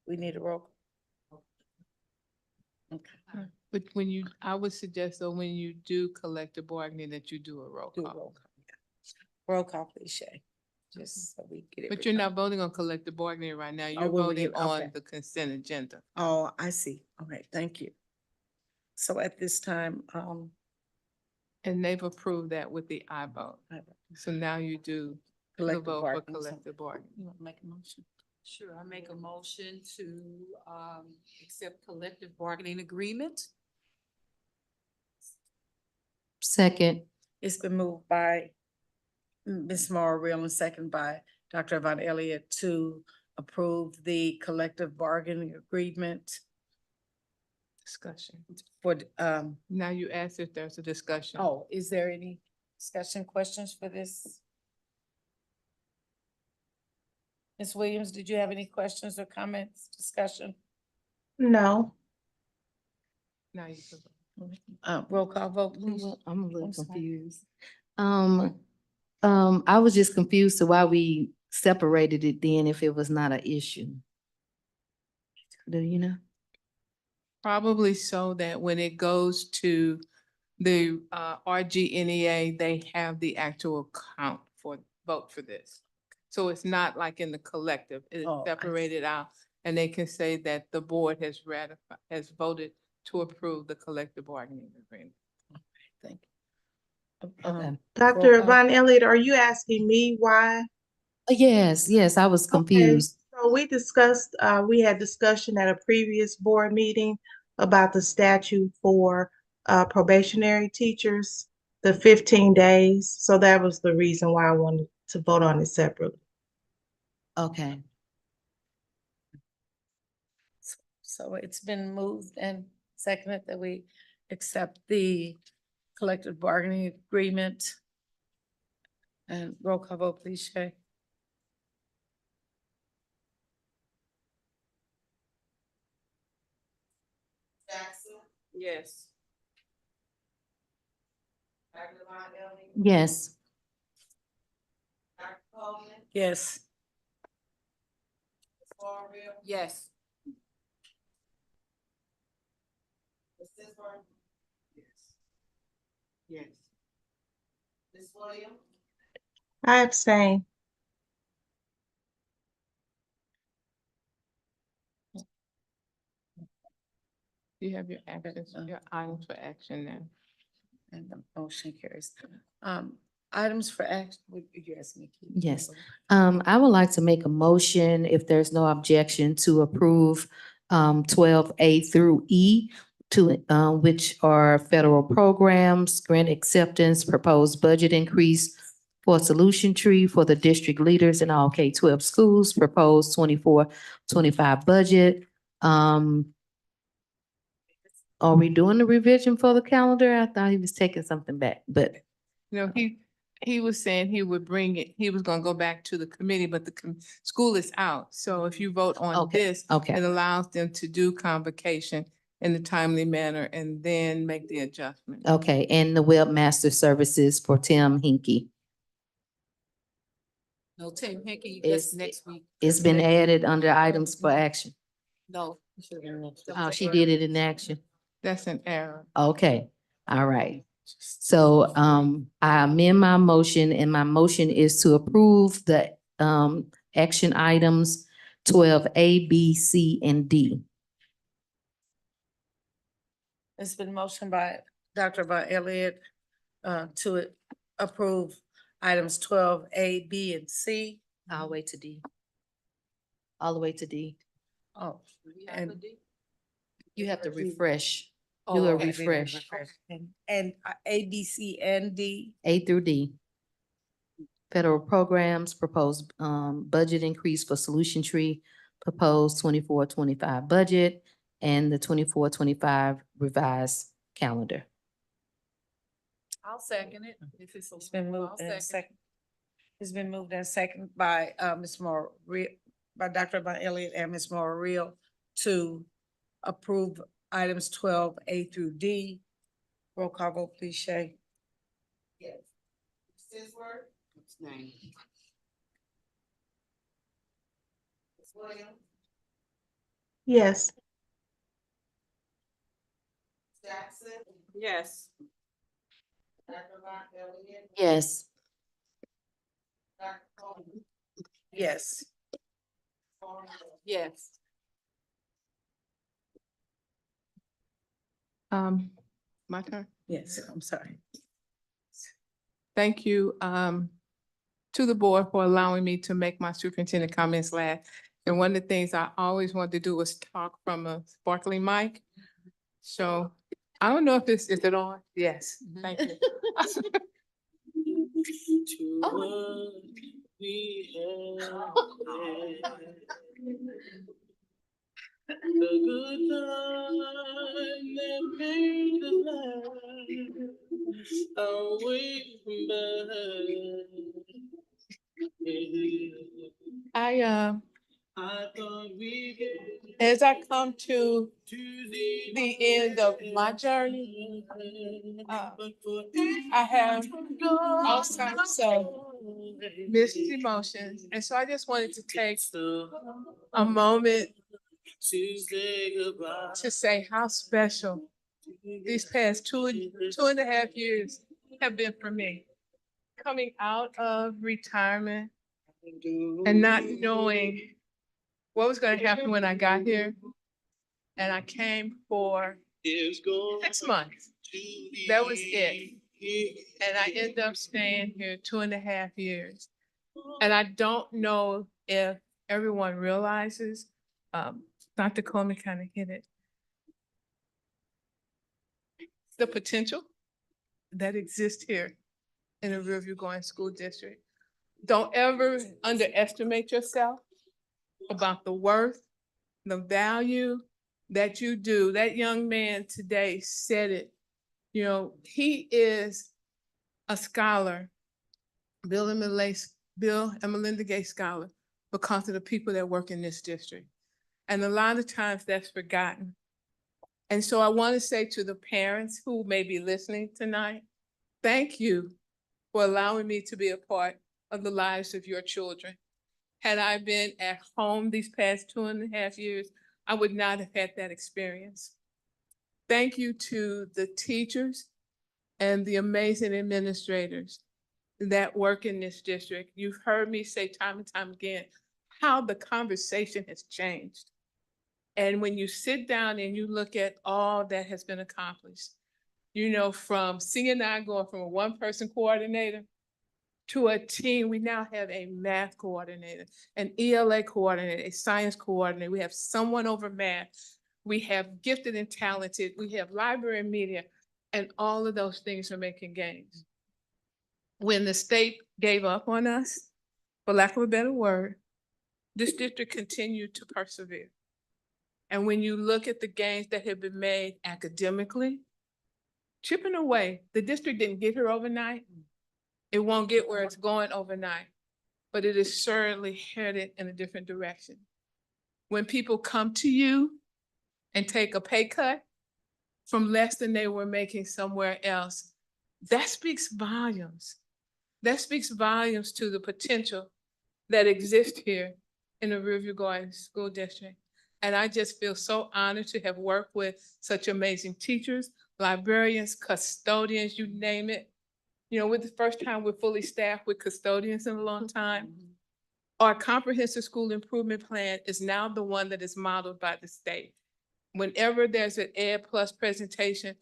We need a roll. Okay. But when you, I would suggest though, when you do collective bargaining, that you do a roll Do a call. roll call. Roll call, please, Shay. Just so we get it. But you're not voting on collective bargaining right now. You're we would voting get- okay. on the consent agenda. Oh, I see. Okay, thank you. So at this time, And they've approved that with the I vote. So now you do the collective vote for bargaining. collective bargaining. You want to make a motion? Sure, I make a motion to accept collective bargaining agreement. Second. It's been moved by Ms. Mara Real and second by Dr. Yvonne Elliott to approve the collective bargaining agreement Discussion. for, Now you ask if there's a discussion. oh, is there any discussion, questions for this? Ms. Williams, did you have any questions or comments, discussion? No. Now you can vote. Roll call vote, please. I'm a little I'm sorry. confused. I was just confused to why we separated it then if it was not an issue. Do you know? Probably so that when it goes to the RGNEA, they have the actual count for vote for this. So it's not like in the collective, it's Oh, I see. separated out, and they can say that the board has ratified, has voted to approve the collective bargaining agreement. Thank you. Okay. Dr. Roll call. Yvonne Elliott, are you asking me why? Yes, I was Okay, confused. so we discussed, we had discussion at a previous board meeting about the statute for probationary teachers, the 15 days. So that was the reason why I wanted to vote on it separately. Okay. So it's been moved and seconded that we accept the collective bargaining agreement. And roll call vote, please, Shay. Yes. Yes. Yes. Yes. Yes. I abstain. You have your actions, your items for action now. And the motion carries. Items for action, you asked me. Yes. I would like to make a motion, if there's no objection, to approve 12A through E, to which are federal programs, grant acceptance, proposed budget increase for Solution Tree for the district leaders in all K-12 schools, proposed 24-25 budget. Are we doing the revision for the calendar? I thought he was taking something back, but No, he was saying he would bring it, he was gonna go back to the committee, but the school is out. So if you vote on Okay, this, okay. it allows them to do convocation in a timely manner and then make the adjustment. okay, and the webmaster services for Tim Hinkie. No, Tim Hickey, It's- that's next week. It's been added under items for action. No. Oh, she did it in action. That's an error. Okay, all right. So I amend my motion, and my motion is to approve the action items 12A, B, C, and D. It's been motioned by Dr. Von Elliott to approve items 12A, B, and C. All the way to D. All the way to D. Oh, and You have to refresh. Oh, Do a okay, refresh. And A, B, C, and D. A through D. Federal programs, proposed budget increase for Solution Tree, proposed 24-25 budget, and the 24-25 revised calendar. I'll second it. If it's. It's been moved I'll and second. second. It's been moved and second by Ms. by Dr. Von Elliott and Ms. Maura Real to approve items 12A through D. Roll call vote, please, Shay. Yes. Sistworth? Abstain. Ms. Williams? Yes. Jackson? Yes. Dr. Von Elliott? Yes. Dr. Coleman? Yes. Yes. My turn. Yes, I'm sorry. Thank you to the board for allowing me to make my superintendent comments last. And one of the things I always wanted to do was talk from a sparkling mic. So I don't know if is it on? Yes, thank you. The good time that made us laugh, I'll wait back. I thought we get As I come to the end of my journey, I have all sorts of mixed emotions. And so I just wanted to take a moment to say how special these past two and a half years have been for me. Coming out of retirement and not knowing what was going to happen when I got here. And I came for 6 months. That was it. And I ended up staying here 2.5 years. And I don't know if everyone realizes, Dr. Coleman kind of hit it. The potential that exists here in the Riverview Gardens School District. Don't ever underestimate yourself about the worth, the value that you do. That young man today said it. You know, he is a scholar, Bill and Melinda Gates Scholar, because of the people that work in this district. And a lot of times that's forgotten. And so I want to say to the parents who may be listening tonight, thank you for allowing me to be a part of the lives of your children. Had I been at home these past 2.5 years, I would not have had that experience. Thank you to the teachers and the amazing administrators that work in this district. You've heard me say time and time again how the conversation has changed. And when you sit down and you look at all that has been accomplished, you know, from C&I going from a one-person coordinator to a team, we now have a math coordinator, an ELA coordinator, a science coordinator. We have someone over math. We have gifted and talented. We have library and media, and all of those things are making gains. When the state gave up on us, for lack of a better word, this district continued to persevere. And when you look at the gains that have been made academically, chipping away, the district didn't get here overnight. It won't get where it's going overnight, but it is certainly headed in a different direction. When people come to you and take a pay cut from less than they were making somewhere else, that speaks volumes. That speaks volumes to the potential that exists here in the Riverview Gardens School District. And I just feel so honored to have worked with such amazing teachers, librarians, custodians, you name it. You know, we're the first time we're fully staffed with custodians in a long time. Our comprehensive school improvement plan is now the one that is modeled by the state. Whenever there's an Ed Plus presentation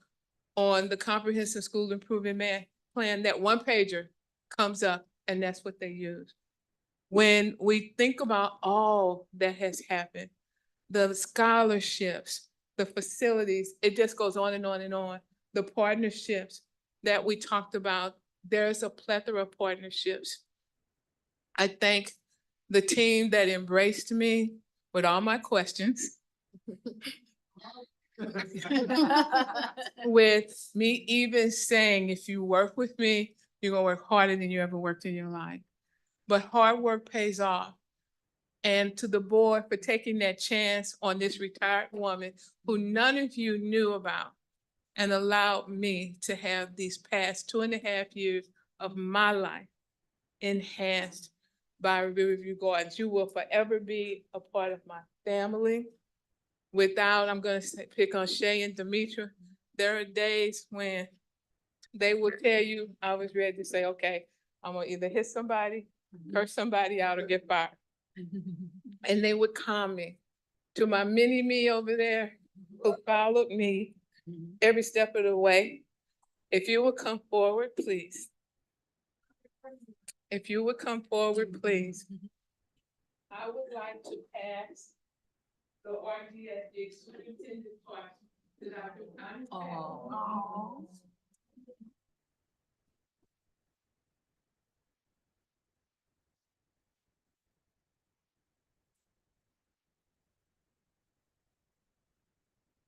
on the comprehensive school improvement plan, that one pager comes up and that's what they use. When we think about all that has happened, the scholarships, the facilities, it just goes on and on and on. The partnerships that we talked about, there's a plethora of partnerships. I thank the team that embraced me with all my questions. With me even saying, if you work with me, you're gonna work harder than you ever worked in your life. But hard work pays off. And to the board for taking that chance on this retired woman who none of you knew about and allowed me to have these past 2.5 years of my life enhanced by Riverview Gardens. You will forever be a part of my family. Without, I'm gonna pick on Shay and Demetra, there are days when they will tell you, I was ready to say, okay, I'm gonna either hit somebody, curse somebody out, or get fired. And they would calm me. To my mini-me over there who followed me every step of the way, if you would come forward, please. If you would come forward, please. I would like to pass the RDSD superintendent part to Dr. Connie.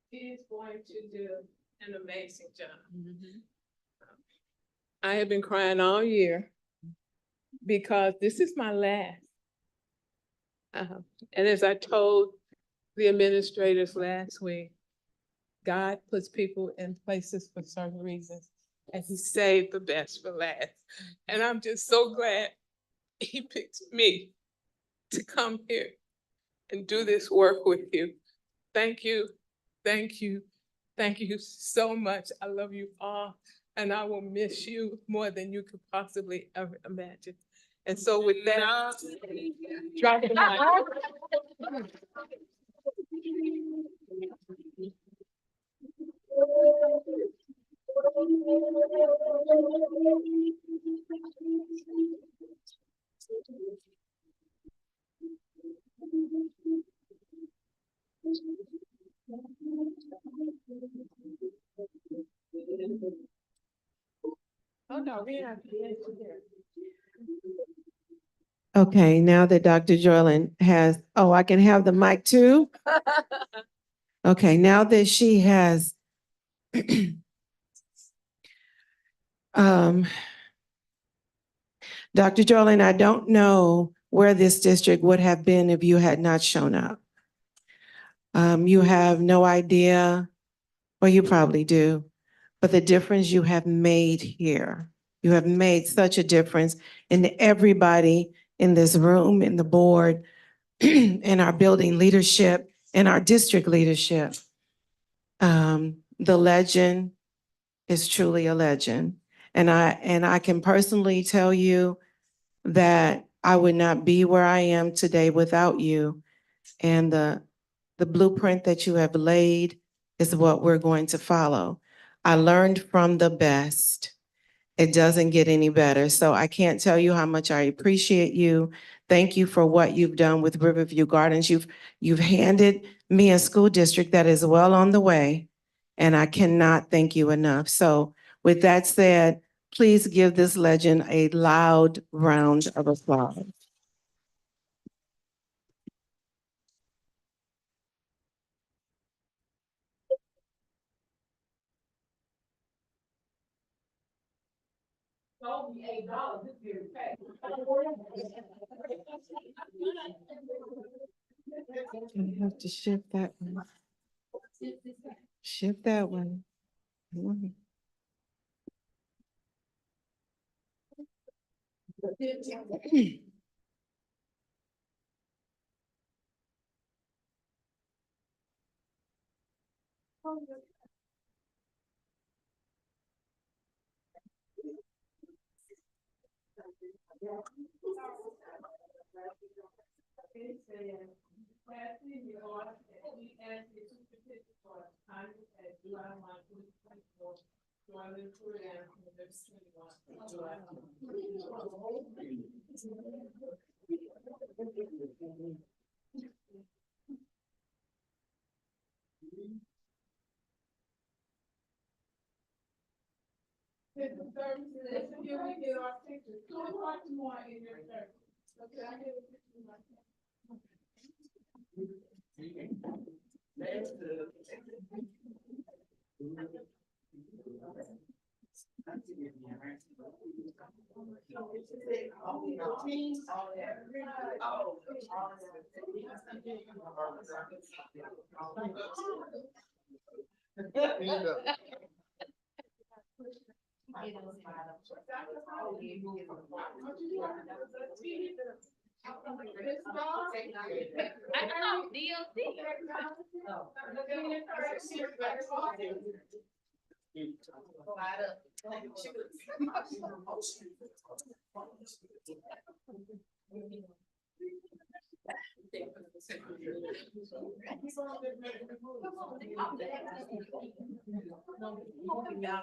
He is going to do an amazing job. I have been crying all year because this is my last. And as I told the administrators last week, God puts people in places for certain reasons, and He saved the best for last. And I'm just so glad He picked me to come here and do this work with you. Thank you, thank you, thank you so much. I love you all, and I will miss you more than you could possibly ever imagine. And so with that, drop the mic. Oh, no, we have to get to there. Okay, now that Dr. Joylin has, oh, I can have the mic too? Okay, now that she has Dr. Joylin, I don't know where this district would have been if you had not shown up. You have no idea Well, you probably do. But the difference you have made here, you have made such a difference in everybody in this room, in the board, in our building leadership, in our district leadership. The legend is truly a legend. And I can personally tell you that I would not be where I am today without you. And the blueprint that you have laid is what we're going to follow. I learned from the best. It doesn't get any better. So I can't tell you how much I appreciate you. Thank you for what you've done with Riverview Gardens. You've handed me a school district that is well on the way, and I cannot thank you enough. So with that said, please give this legend a loud round of applause. I have to shift that one. Shift that one. Mhm.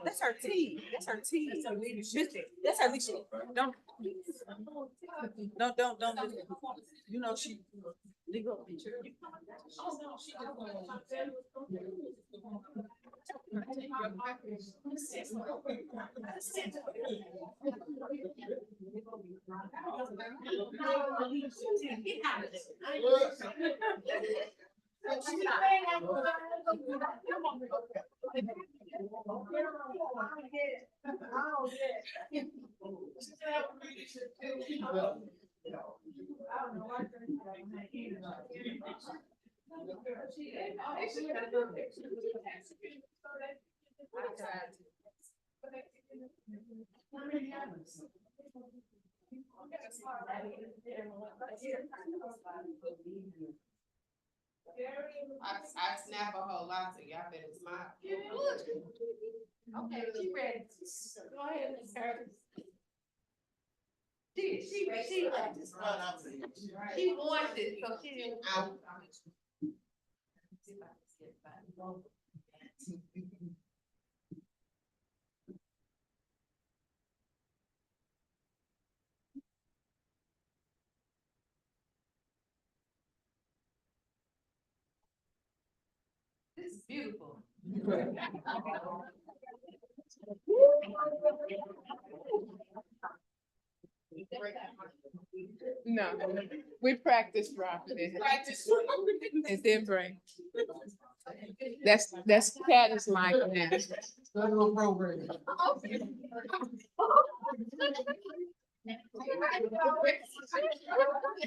That's her team. That's her team. That's her leadership. That's her leadership. Don't. You know, she. Legal. I snap a whole lot, so y'all better smile. Okay, she ready. Go ahead, Ms. Curtis. She wants it, so she didn't. This is beautiful. No, we practice dropping it. And then bring. That's Patty's mic now.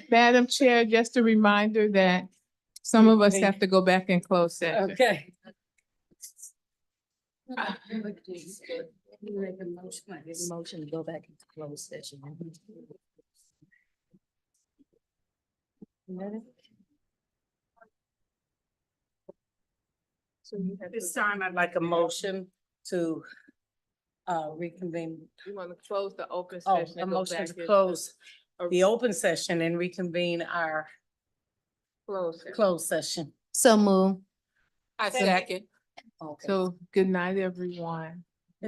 Madam Chair, just a reminder that some of us have to go back and close session. Okay. Motion to go back into closed session. This time I'd like a motion to reconvene. You want to close the open Oh, session? a and go motion back to into close a the open session and reconvene our closed session. closed session. So move. I second. Okay. So good night, everyone.